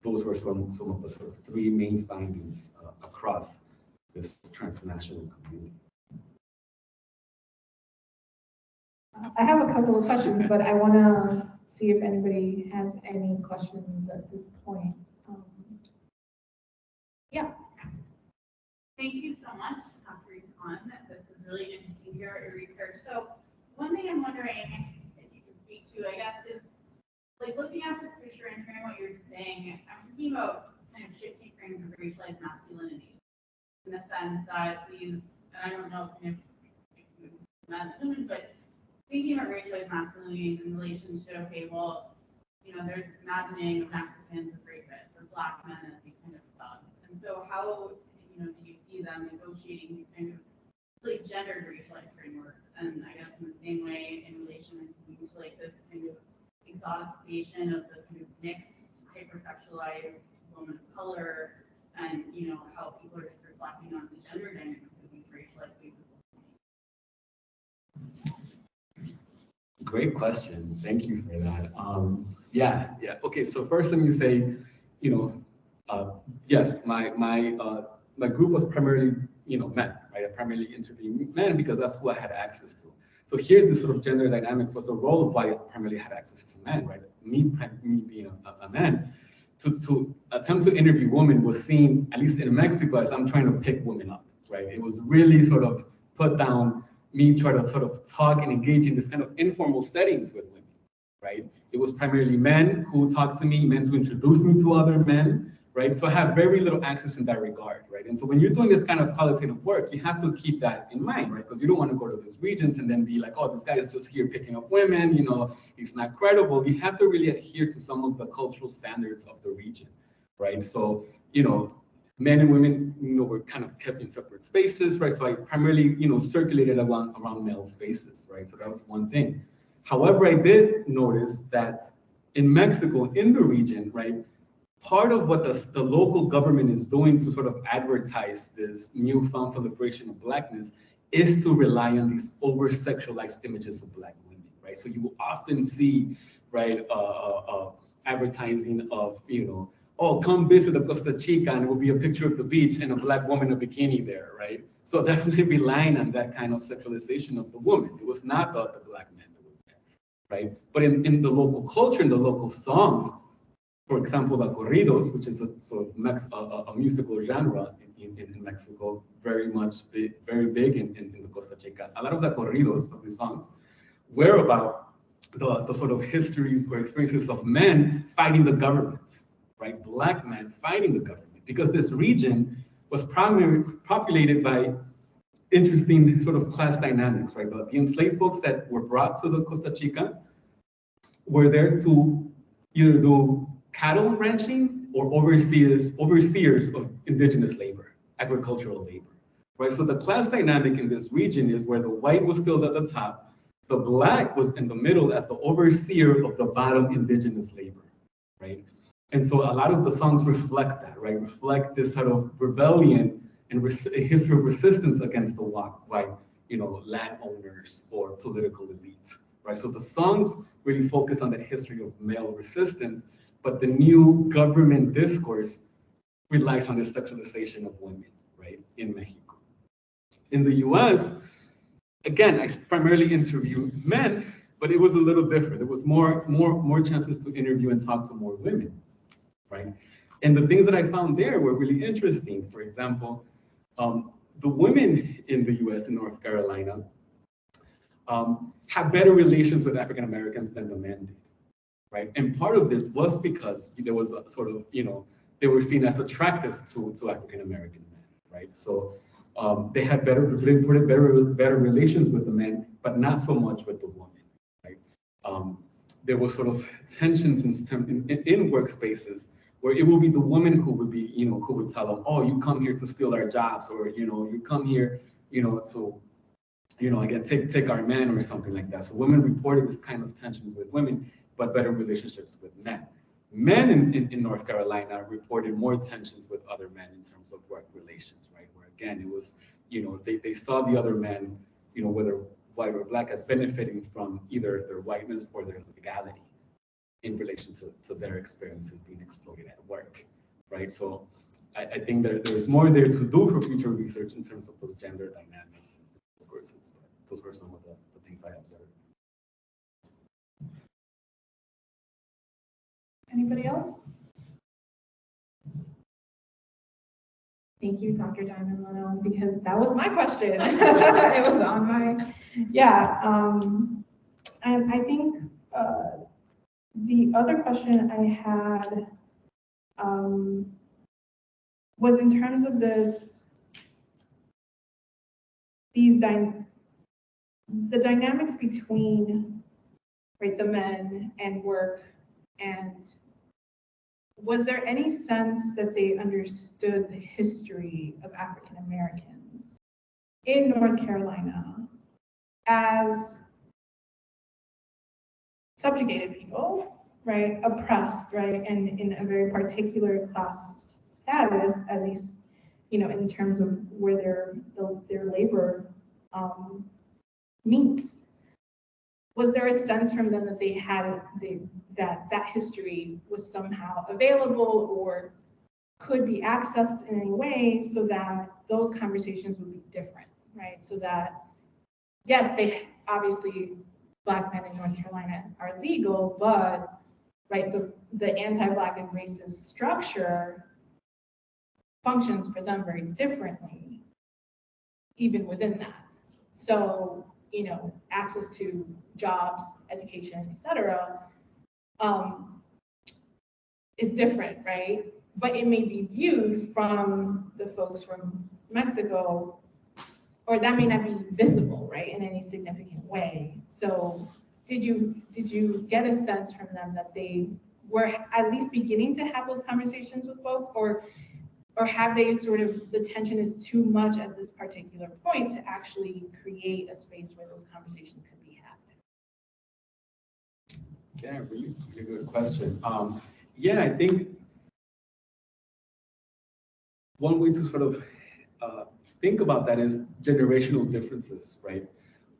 those were some of the sort of three main findings across this transnational community. I have a couple of questions, but I want to see if anybody has any questions at this point. Yeah. Thank you so much, Dr. Rincon. This is really interesting to hear your research. So one thing I'm wondering if you can speak to, I guess, is like looking at this picture and hearing what you're saying, I'm thinking about kind of shifting frames of racialized masculinity in the sense that these, and I don't know kind of if you men and women, but thinking about racialized masculinities in relation to, okay, well, there's this imagining of Mexicans as rapists or Black men as these kind of thugs. And so how, do you see them negotiating these kind of like gendered racialized frameworks and I guess in the same way in relation to like this kind of exoticization of the kind of mixed, hypersexualized woman of color, and you know how people are just reflecting on the gender dynamics of these racialized spaces. Great question. Thank you for that. Yeah. Okay. So first, let me say, yes, my group was primarily, men, right? I primarily interviewed men because that's who I had access to. So here, the sort of gender dynamics was the role of why I primarily had access to men, right? Me being a man, to attempt to interview women was seen, at least in Mexico, as I'm trying to pick women up, right? It was really sort of put down, me try to sort of talk and engage in this kind of informal settings with women, right? It was primarily men who talked to me, men who introduced me to other men, right? So I have very little access in that regard, right? And so when you're doing this kind of qualitative work, you have to keep that in mind, right? Because you don't want to go to these regions and then be like, oh, this guy is just here picking up women, he's not credible. You have to really adhere to some of the cultural standards of the region, right? So, men and women, were kind of kept in separate spaces, right? So I primarily, circulated around male spaces, right? So that was one thing. However, I did notice that in Mexico, in the region, right, part of what the local government is doing to sort of advertise this newfound celebration of Blackness is to rely on these over-sexualized images of Black women, right? So you will often see, right, advertising of, oh, come visit the Costa Chica, and it will be a picture of the beach and a Black woman in a bikini there, right? So definitely relying on that kind of sexualization of the woman. It was not the Black man that was there, right? But in the local culture, in the local songs, for example, the corridos, which is a sort of a musical genre in Mexico, very big in the Costa Chica. A lot of the corridos of the songs were about the sort of histories or experiences of men fighting the government, right? Black men fighting the government, because this region was primarily populated by interesting sort of class dynamics, right? The enslaved folks that were brought to the Costa Chica were there to either do cattle ranching or overseers of indigenous labor, agricultural labor, right? So the class dynamic in this region is where the white was still at the top, the Black was in the middle as the overseer of the bottom indigenous labor, right? And so a lot of the songs reflect that, right? Reflect this sort of rebellion and a history of resistance against the white, landowners or political elite, right? So the songs really focus on the history of male resistance, but the new government discourse relies on the sexualization of women, right, in Mexico. In the US, again, I primarily interviewed men, but it was a little different. There was more chances to interview and talk to more women, right? And the things that I found there were really interesting. For example, the women in the US, in North Carolina, had better relations with African Americans than the men did, right? And part of this was because there was a sort of, they were seen as attractive to African American men, right? So they had better relations with the men, but not so much with the women, right? There was sort of tensions in workspaces where it will be the woman who would be, who would tell them, oh, you come here to steal our jobs, or you come here, to again, take our men or something like that. So women reported this kind of tensions with women, but better relationships with men. Men in North Carolina reported more tensions with other men in terms of work relations, right? Where again, it was, they saw the other men, whether white or Black, as benefiting from either their whiteness or their legality in relation to their experiences being exploited at work, right? So I think there's more there to do for future research in terms of those gender dynamics and discourses. But those were some of the things I observed. Anybody else? Thank you, Dr. Diamond Leno, because that was my question. It was on my, and I think the other question I had was in terms of the dynamics between, right, the men and work, and was there any sense that they understood the history of African Americans in North Carolina as subjugated people, right, oppressed, right, and in a very particular class status, at least, you know, in terms of where their labor meets. Was there a sense from them that they had that history was somehow available or could be accessed in any way so that those conversations would be different, right? So that, yes, they obviously, Black men in North Carolina are legal, but right, the anti-Black and racist structure functions for them very differently, even within that. So, you know, access to jobs, education, et cetera, is different, right? But it may be viewed from the folks from Mexico, or that may not be visible, right, in any significant way. So did you get a sense from them that they were at least beginning to have those conversations with folks, or have they sort of, the tension is too much at this particular point to actually create a space where those conversations could be had? Yeah, really good question. Yeah, I think one way to sort of think about that is generational differences, right?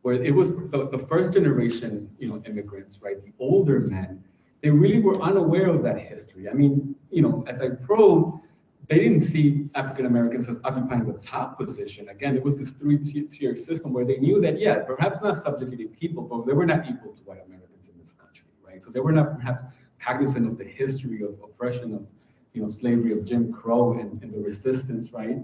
Where it was the first generation, you know, immigrants, right? The older men, they really were unaware of that history. I mean, you know, as I probe, they didn't see African Americans as occupying the top position. Again, it was this three-tier system where they knew that, yeah, perhaps not subjugated people, but they were not equal to white Americans in this country, right? So they were not perhaps cognizant of the history of oppression, of, you know, slavery, of Jim Crow and the resistance, right?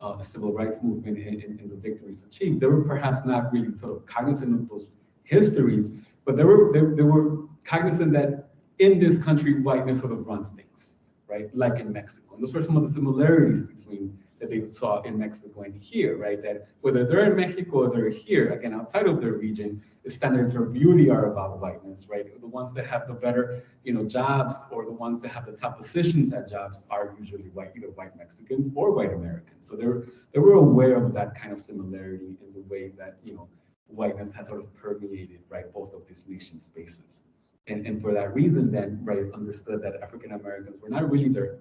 The civil rights movement and the victories achieved. They were perhaps not really sort of cognizant of those histories, but they were cognizant that in this country, whiteness sort of runs things, right? Like in Mexico. And those are some of the similarities between that they saw in Mexico and here, right? That whether they're in Mexico or they're here, again, outside of their region, the standards of beauty are about whiteness, right? The ones that have the better, you know, jobs, or the ones that have the top positions at jobs are usually white, either white Mexicans or white Americans. So they were aware of that kind of similarity in the way that, you know, whiteness has sort of permeated, right, both of these nation spaces. And for that reason, then, right, understood that African Americans were not really their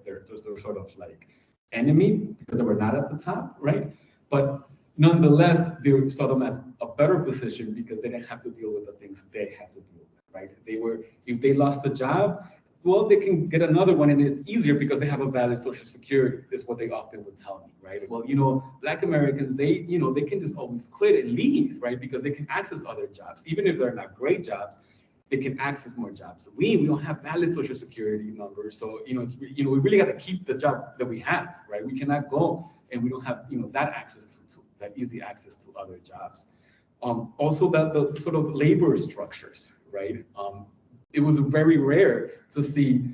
sort of like enemy because they were not at the top, right? But nonetheless, they saw them as a better position because they didn't have to deal with the things they had to deal with, right? They were, if they lost a job, well, they can get another one, and it's easier because they have a valid Social Security, is what they often would tell me, right? Well, you know, Black Americans, they, you know, they can just always quit and leave, right? Because they can access other jobs, even if they're not great jobs. They can access more jobs. So we don't have valid Social Security numbers. So, you know, we really got to keep the job that we have, right? We cannot go and we don't have, you know, that access to that easy access to other jobs. Also that the sort of labor structures, right? It was very rare to see,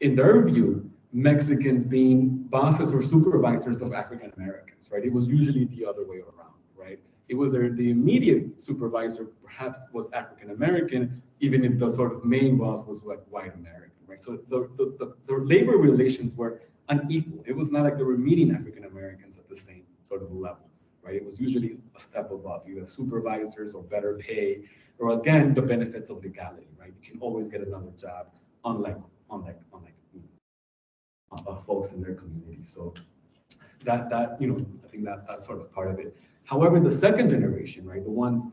in their view, Mexicans being bosses or supervisors of African Americans, right? It was usually the other way around, right? It was the immediate supervisor perhaps was African American, even if the sort of main boss was like white American, right? So the labor relations were unequal. It was not like they were meeting African Americans at the same sort of level, right? It was usually a step above. You have supervisors or better pay, or again, the benefits of legality, right? You can always get another job, unlike folks in their community. So that you know, I think that's sort of part of it. However, the second generation, right, the ones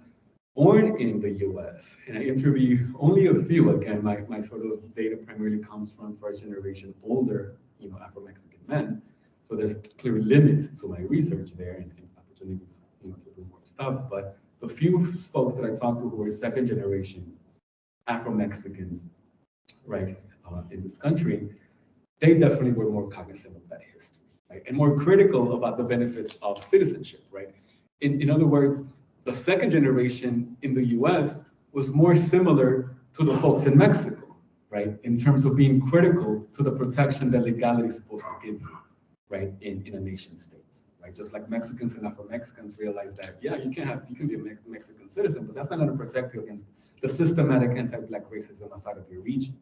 born in the U.S., and I interview only a few. Again, my sort of data primarily comes from first generation older, you know, Afro-Mexican men. So there's clear limits to my research there and opportunities, you know, to do more stuff. But the few folks that I talked to who were second generation Afro-Mexicans, right, in this country, they definitely were more cognizant of that history, right, and more critical about the benefits of citizenship, right. In other words, the second generation in the U.S. was more similar to the folks in Mexico, right, in terms of being critical to the protection that legality is supposed to give you, right, in a nation state, right? Just like Mexicans and Afro-Mexicans realize that, yeah, you can be a Mexican citizen, but that's not going to protect you against the systematic anti-Black racism outside of your region.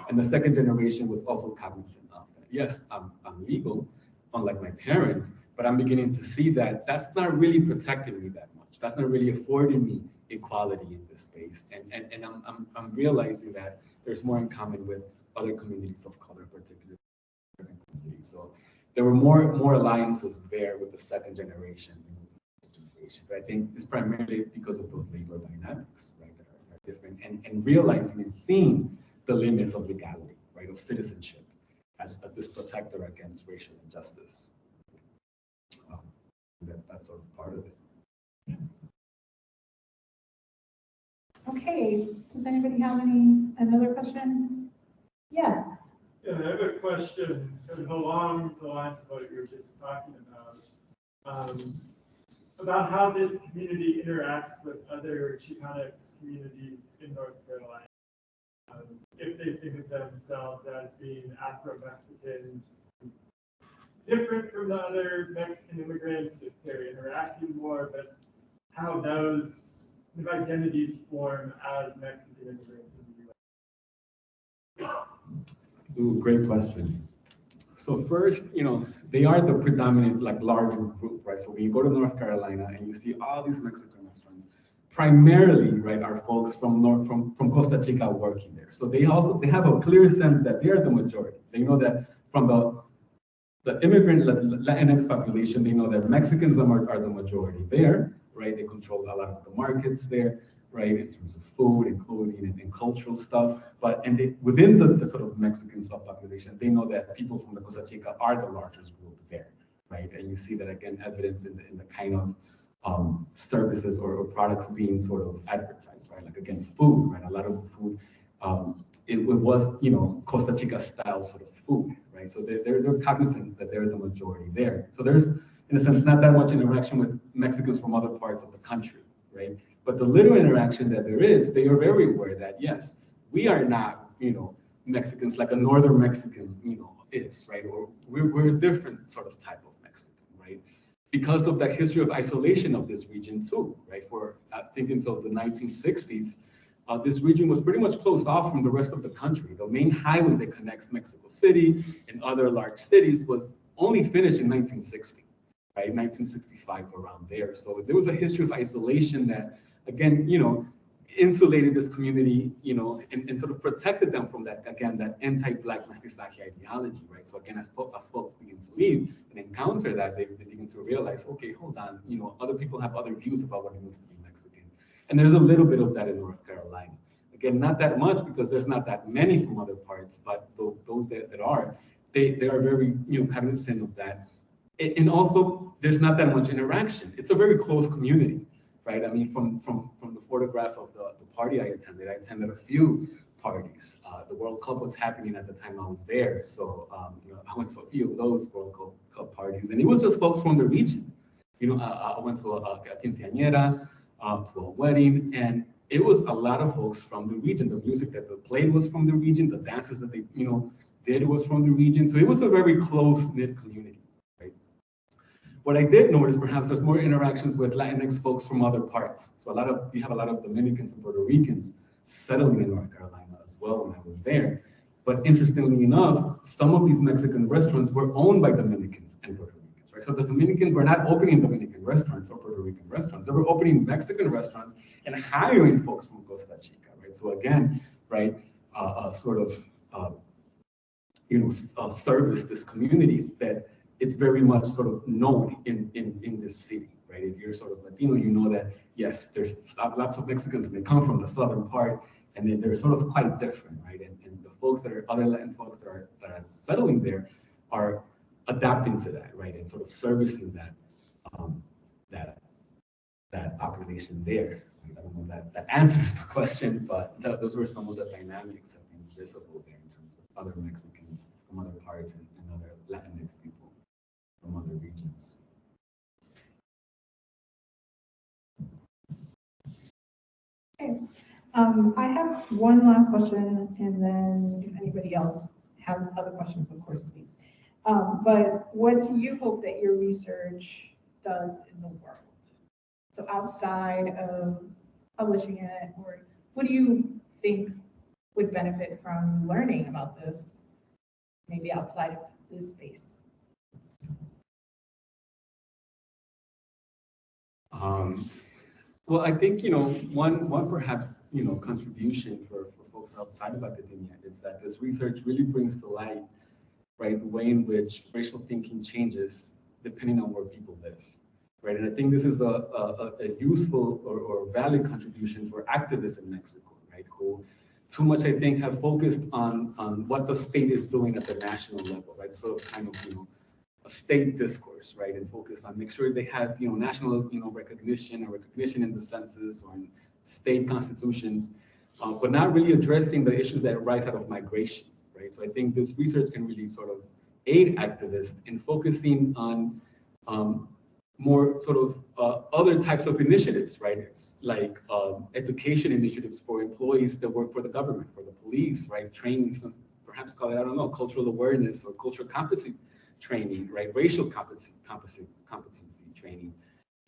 And the second generation was also cognizant of that. Yes, I'm legal, unlike my parents, but I'm beginning to see that that's not really protecting me that much. That's not really affording me equality in this space. And I'm realizing that there's more in common with other communities of color, particularly communities. So there were more alliances there with the second generation than with the first generation. But I think it's primarily because of those labor dynamics, right, that are different, and realizing and seeing the limits of legality, right, of citizenship as this protector against racial injustice. That's sort of part of it. Okay, does anybody have another question? Yes. Yeah, I have a question kind of along the lines of what you were just talking about how this community interacts with other Chicanx communities in North Carolina. If they think of themselves as being Afro-Mexican, different from the other Mexican immigrants, if they're interacting more, but how those identities form as Mexican immigrants in the U.S. Ooh, great question. So first, they are the predominant, larger group, right? So when you go to North Carolina and you see all these Mexican restaurants, primarily, right, are folks from Costa Chica working there. So they have a clear sense that they are the majority. They know that from the immigrant Latinx population, they know that Mexicans are the majority there, right? They control a lot of the markets there, right, in terms of food and clothing and cultural stuff. But within the sort of Mexican subpopulation, they know that people from the Costa Chica are the largest group there, right? And you see that again evidenced in the kind of services or products being sort of advertised, right? Like again, food, right? A lot of the food, it was Costa Chica style sort of food, right? So they're cognizant that they're the majority there. So there's, in a sense, not that much interaction with Mexicans from other parts of the country, right? But the little interaction that there is, they are very aware that yes, we are not, Mexicans like a northern Mexican, is, right? Or we're a different sort of type of Mexican, right? Because of that history of isolation of this region too, right? For I think until the 1960s, this region was pretty much closed off from the rest of the country. The main highway that connects Mexico City and other large cities was only finished in 1960, right? 1965, around there. So there was a history of isolation that, again, insulated this community, and sort of protected them from that, again, that anti-Black mestizaje ideology, right? So again, as folks begin to leave and encounter that, they begin to realize, okay, hold on, other people have other views about what it means to be Mexican. And there's a little bit of that in North Carolina. Again, not that much because there's not that many from other parts, but those that are, they are very, cognizant of that. And also, there's not that much interaction. It's a very close community, right? I mean, from the photograph of the party I attended a few parties. The World Cup was happening at the time I was there. So, I went to a few of those World Cup parties, and it was just folks from the region. I went to a quinceañera, to a wedding, and it was a lot of folks from the region. The music that they played was from the region. The dances that they, did was from the region. So it was a very close-knit community, right? What I did notice, perhaps, there's more interactions with Latinx folks from other parts. So we have a lot of Dominicans and Puerto Ricans settling in North Carolina as well when I was there. But interestingly enough, some of these Mexican restaurants were owned by Dominicans and Puerto Ricans, right? So the Dominicans were not opening Dominican restaurants or Puerto Rican restaurants. They were opening Mexican restaurants and hiring folks from Costa Chica, right? So again, right, service this community that it's very much sort of known in this city, right? If you're sort of Latino, you know that, yes, there's lots of Mexicans, and they come from the southern part, and they're sort of quite different, right? And the folks that are, other Latin folks that are settling there are adapting to that, right? And sort of servicing that population there. I don't know if that answers the question, but those were some of the dynamics I think visible there in terms of other Mexicans from other parts and other Latinx people from other regions. Okay. I have one last question, and then if anybody else has other questions, of course, please. But what do you hope that your research does in the world? So outside of publishing it, or what do you think would benefit from learning about this, maybe outside of this space? Well, I think, one perhaps, contribution for folks outside of academia is that this research really brings to light, right, the way in which racial thinking changes depending on where people live, right? And I think this is a useful or valid contribution for activists in Mexico, right, who too much, I think, have focused on what the state is doing at the national level, right? Sort of kind of, a state discourse, right, and focus on make sure they have, national, recognition in the census or in state constitutions, but not really addressing the issues that rise out of migration, right? So I think this research can really sort of aid activists in focusing on more sort of other types of initiatives, right? It's like education initiatives for employees that work for the government, for the police, right? Training, perhaps call it, I don't know, cultural awareness or cultural competency training, right? Racial competency training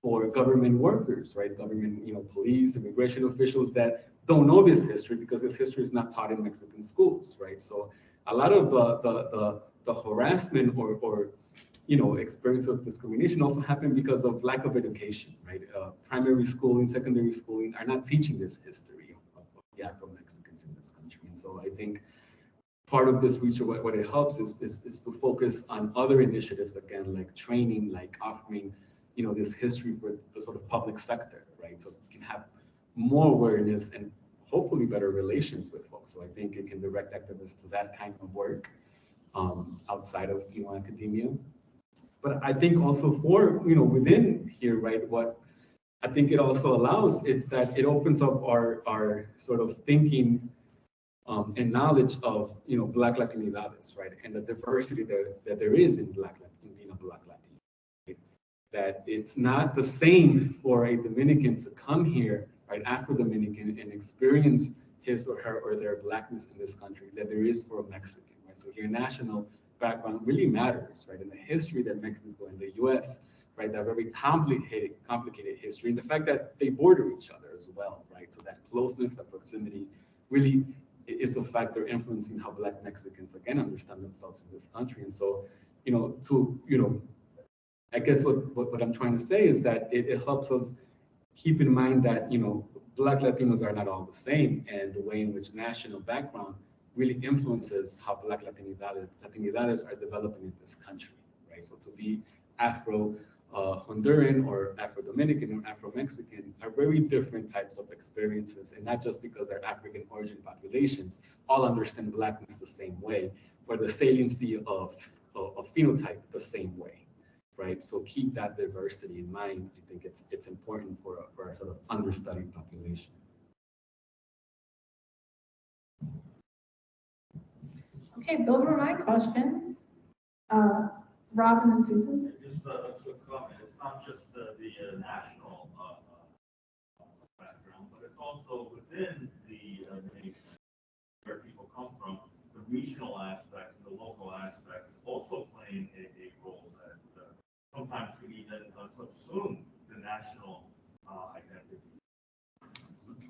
for government workers, right? Government, police, immigration officials that don't know this history because this history is not taught in Mexican schools, right? So a lot of the harassment or experience of discrimination also happen because of lack of education, right? Primary schooling, secondary schooling are not teaching this history of the Afro-Mexicans in this country. And so I think part of this research, what it helps is to focus on other initiatives, again, like training, like offering, this history for the sort of public sector, right? So you can have more awareness and hopefully better relations with folks. So I think it can direct activists to that kind of work outside of, academia. But I think also for, within here, right, what I think it also allows is that it opens up our sort of thinking and knowledge of, Black Latinidades, right, and the diversity that there is in Black Latino, right? That it's not the same for a Dominican to come here, right, Afro-Dominican, and experience his or her or their Blackness in this country that there is for a Mexican, right? So your national background really matters, right? And the history that Mexico and the US, right, that very complicated history, and the fact that they border each other as well, right? So that closeness, that proximity really is a factor influencing how Black Mexicans, again, understand themselves in this country. And so, I guess what I'm trying to say is that it helps us keep in mind that, Black Latinos are not all the same, and the way in which national background really influences how Black Latinidades are developing in this country, right? So to be Afro-Honduran or Afro-Dominican or Afro-Mexican are very different types of experiences, and not just because they're African origin populations, all understand Blackness the same way, or the saliency of phenotype the same way, right? So keep that diversity in mind. I think it's important for a sort of understudied population. Okay, those were my questions. Robin and Susan? Just a quick comment. It's not just the national background, but it's also within the nation where people come from. The regional aspects, the local aspects also playing a role that sometimes can even subsume the national identity.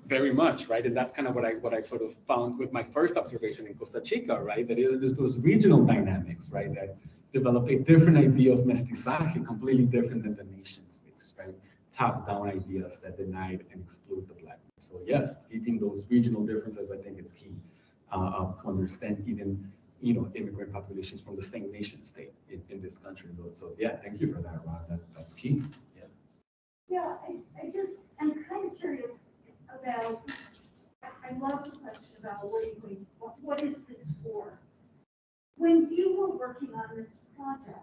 Very much, right? And that's kind of what I sort of found with my first observation in Costa Chica, right? That there's those regional dynamics, right? That develop a different idea of mestizaje, completely different than the nation states, right? Top-down ideas that denied and exclude the Black. So yes, keeping those regional differences, I think it's key to understand even, immigrant populations from the same nation state in this country. So yeah, thank you for that, Rob. That's key. Yeah. Yeah, I'm kind of curious about, I love the question about what is this for? When you were working on this project,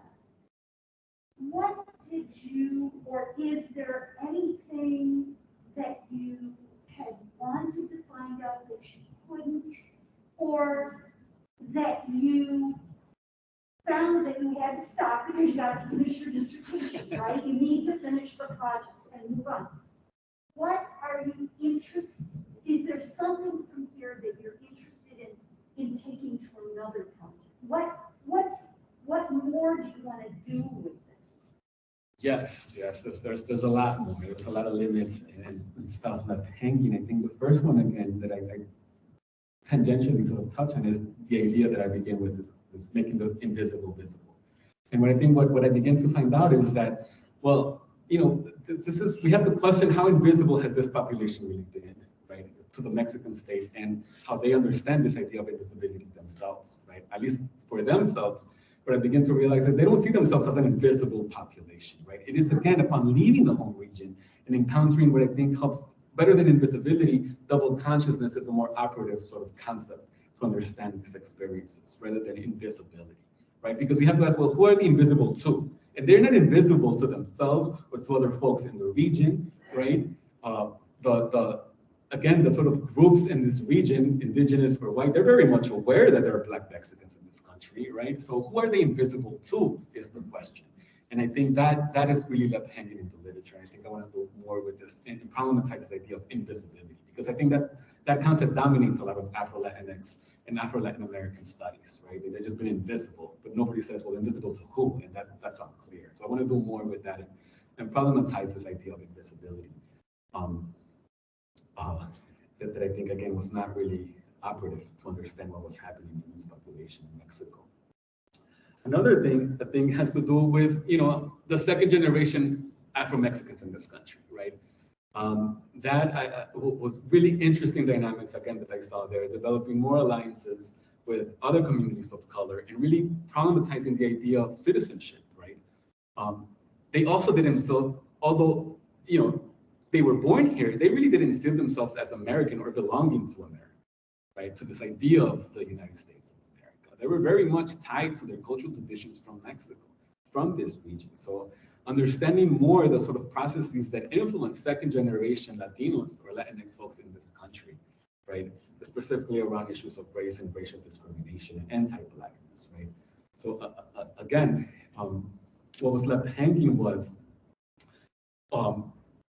what did you, or is there anything that you had wanted to find out that you couldn't, or that you found that you had to stop because you got to finish your dissertation, right? You need to finish the project and move on. What are you interested, is there something from here that you're interested in taking to another project? What more do you want to do with this? Yes, there's a lot more. There's a lot of limits and stuff left hanging. I think the first one, again, that I tangentially sort of touch on is the idea that I begin with is making the invisible visible. And what I began to find out is that, well, we have to question how invisible has this population really been, right, to the Mexican state, and how they understand this idea of invisibility themselves, right? At least for themselves, but I begin to realize that they don't see themselves as an invisible population, right? It is, again, upon leaving the home region and encountering what I think helps, better than invisibility, double consciousness is a more operative sort of concept to understand these experiences rather than invisibility, right? Because we have to ask, well, who are they invisible to? And they're not invisible to themselves or to other folks in the region, right? Again, the sort of groups in this region, indigenous or white, they're very much aware that there are Black Mexicans in this country, right? So who are they invisible to is the question. And I think that is really left hanging in the literature. I think I want to go more with this and problematize this idea of invisibility, because I think that concept dominates a lot of Afro-Latinx and Afro-Latin American studies, right? They've just been invisible, but nobody says, well, invisible to who? And that's unclear. So I want to do more with that and problematize this idea of invisibility. That I think, again, was not really operative to understand what was happening in this population in Mexico. Another thing, I think, has to do with, the second generation Afro-Mexicans in this country, right? That was really interesting dynamics, again, that I saw there, developing more alliances with other communities of color and really problematizing the idea of citizenship, right? They also didn't still, although, they were born here, they really didn't see themselves as American or belonging to America, right? To this idea of the United States of America. They were very much tied to their cultural traditions from Mexico, from this region. So understanding more the sort of processes that influence second generation Latinos or Latinx folks in this country, right? Specifically around issues of race and racial discrimination and anti-Blackness, right? So again, what was left hanging was,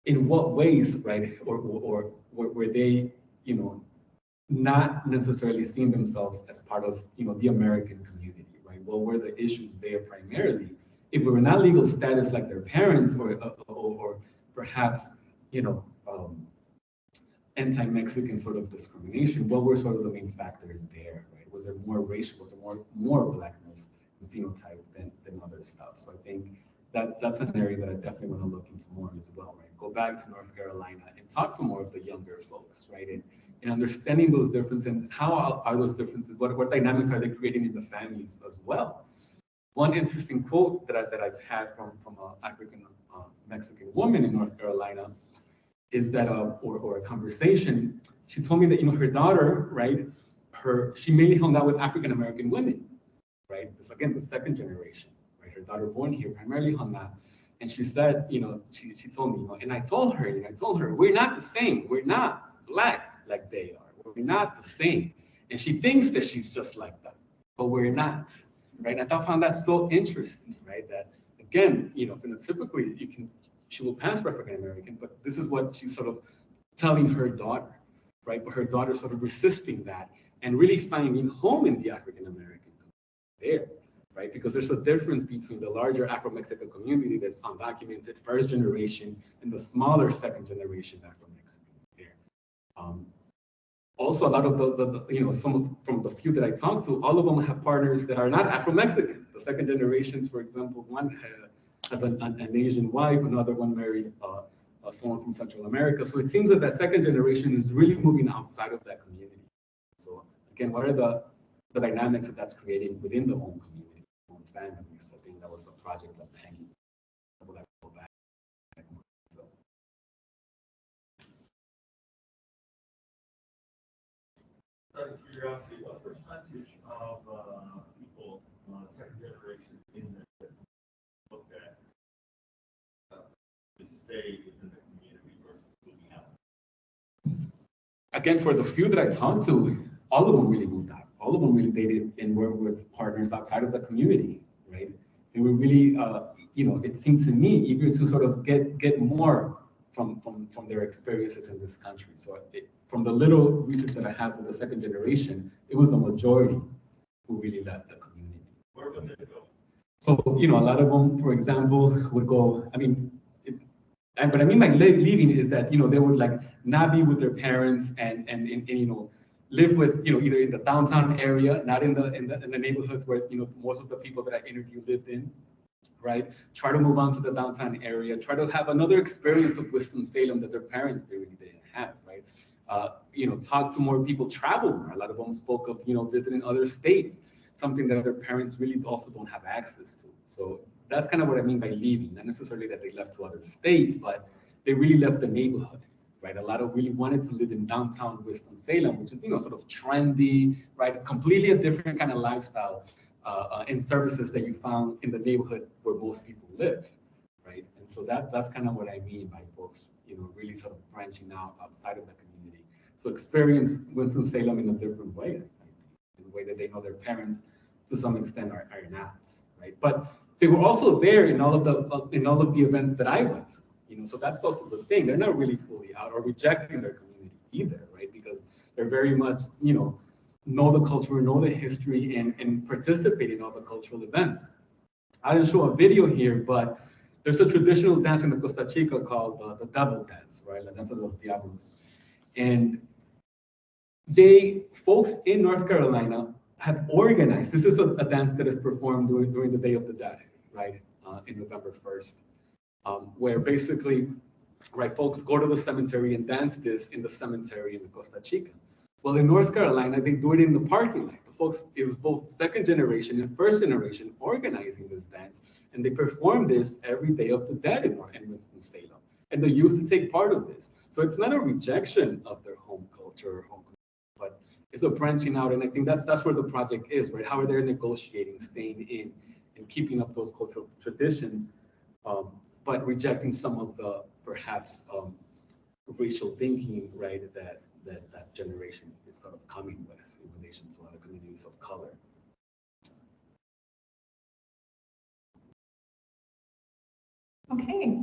in what ways, right, or were they, not necessarily seeing themselves as part of, the American community, right? What were the issues there primarily? If we were not legal status like their parents, or perhaps, anti-Mexican sort of discrimination, what were sort of the main factors there, right? Was there more racial, was there more Blackness and phenotype than other stuff? So I think that's an area that I definitely want to look into more as well, right? Go back to North Carolina and talk to more of the younger folks, right? And understanding those differences, how are those differences, what dynamics are they creating in the families as well? One interesting quote that I've had from an African Mexican woman in North Carolina is that, or a conversation, she told me that, her daughter, right, she mainly hung out with African American women, right? This, again, the second generation. Her daughter born here primarily hung out. And she said, she told me, and I told her, we're not the same. We're not Black like they are. We're not the same. And she thinks that she's just like them, but we're not, right? And I found that so interesting, right? That again, phenotypically, she will pass for African American, but this is what she's sort of telling her daughter, right? But her daughter sort of resisting that and really finding home in the African American community there. Right? Because there's a difference between the larger Afro-Mexican community that's undocumented first generation and the smaller second generation Afro-Mexicans there. Also, a lot of from the few that I talked to, all of them have partners that are not Afro-Mexican. The second generations, for example, one has an Asian wife, another one married someone from Central America. So it seems that second generation is really moving outside of that community. So again, what are the dynamics that's creating within the home community? Families. I think that was a project that hanging. Go back. So. Out of curiosity, what percentage of people, second generation in the looked at, to stay within the community versus moving out? Again, for the few that I talked to, all of them really moved out. All of them really dated and worked with partners outside of the community, right? And we really, it seemed to me eager to sort of get more from their experiences in this country. So from the little research that I have for the second generation, it was the majority who really left the community. Where would they go? So, a lot of them, for example, would go, but I mean by leaving is that, they would like not be with their parents and live with, either in the downtown area, not in the neighborhoods where, most of the people that I interviewed lived in, right? Try to move on to the downtown area, try to have another experience of Winston-Salem that their parents they really didn't have, right? Talk to more people, travel more. A lot of them spoke of, visiting other states, something that their parents really also don't have access to. So that's kind of what I mean by leaving. Not necessarily that they left to other states, but they really left the neighborhood, right? A lot of really wanted to live in downtown Winston-Salem, which is, sort of trendy, right? Completely a different kind of lifestyle and services that you found in the neighborhood where most people live, right? And so that's kind of what I mean by folks, really sort of branching out outside of the community. So experience Winston-Salem in a different way, in a way that they know their parents to some extent are not, right? But they were also there in all of the events that I went to, so that's also the thing. They're not really fully out or rejecting their community either, right? Because they're very much, know the culture, know the history, and participate in all the cultural events. I didn't show a video here, but there's a traditional dance in the Costa Chica called the Devil Dance, right? La Danza de los Diablos. And folks in North Carolina have organized, this is a dance that is performed during the Day of the Dead, right? In November 1st, where basically, right, folks go to the cemetery and dance this in the cemetery in the Costa Chica. Well, in North Carolina, they do it in the parking lot. The folks, it was both second generation and first generation organizing this dance, and they perform this every Day of the Dead in Winston-Salem. And the youth take part of this. So it's not a rejection of their home culture or home community, but it's a branching out. And I think that's where the project is, right? How are they negotiating, staying in, and keeping up those cultural traditions, but rejecting some of the perhaps racial thinking, right, that generation is sort of coming with in relation to other communities of color. Okay,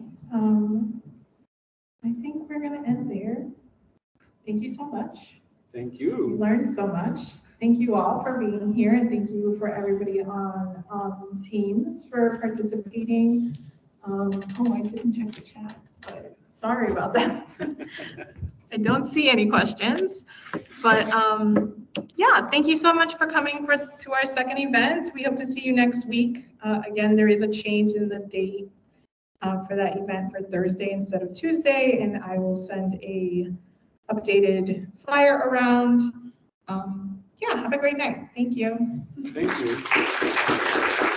I think we're going to end there. Thank you so much. Thank We you. learned so much. Thank you all for being here, and thank you for everybody on Teams for participating. Oh, I didn't check the chat, but sorry about that. I don't see any questions, but yeah, thank you so much for coming to our second event. We hope to see you next week. Again, there is a change in the date for that event for Thursday instead of Tuesday, and I will send a updated flyer around. Yeah, have a great night. Thank you. Thank you.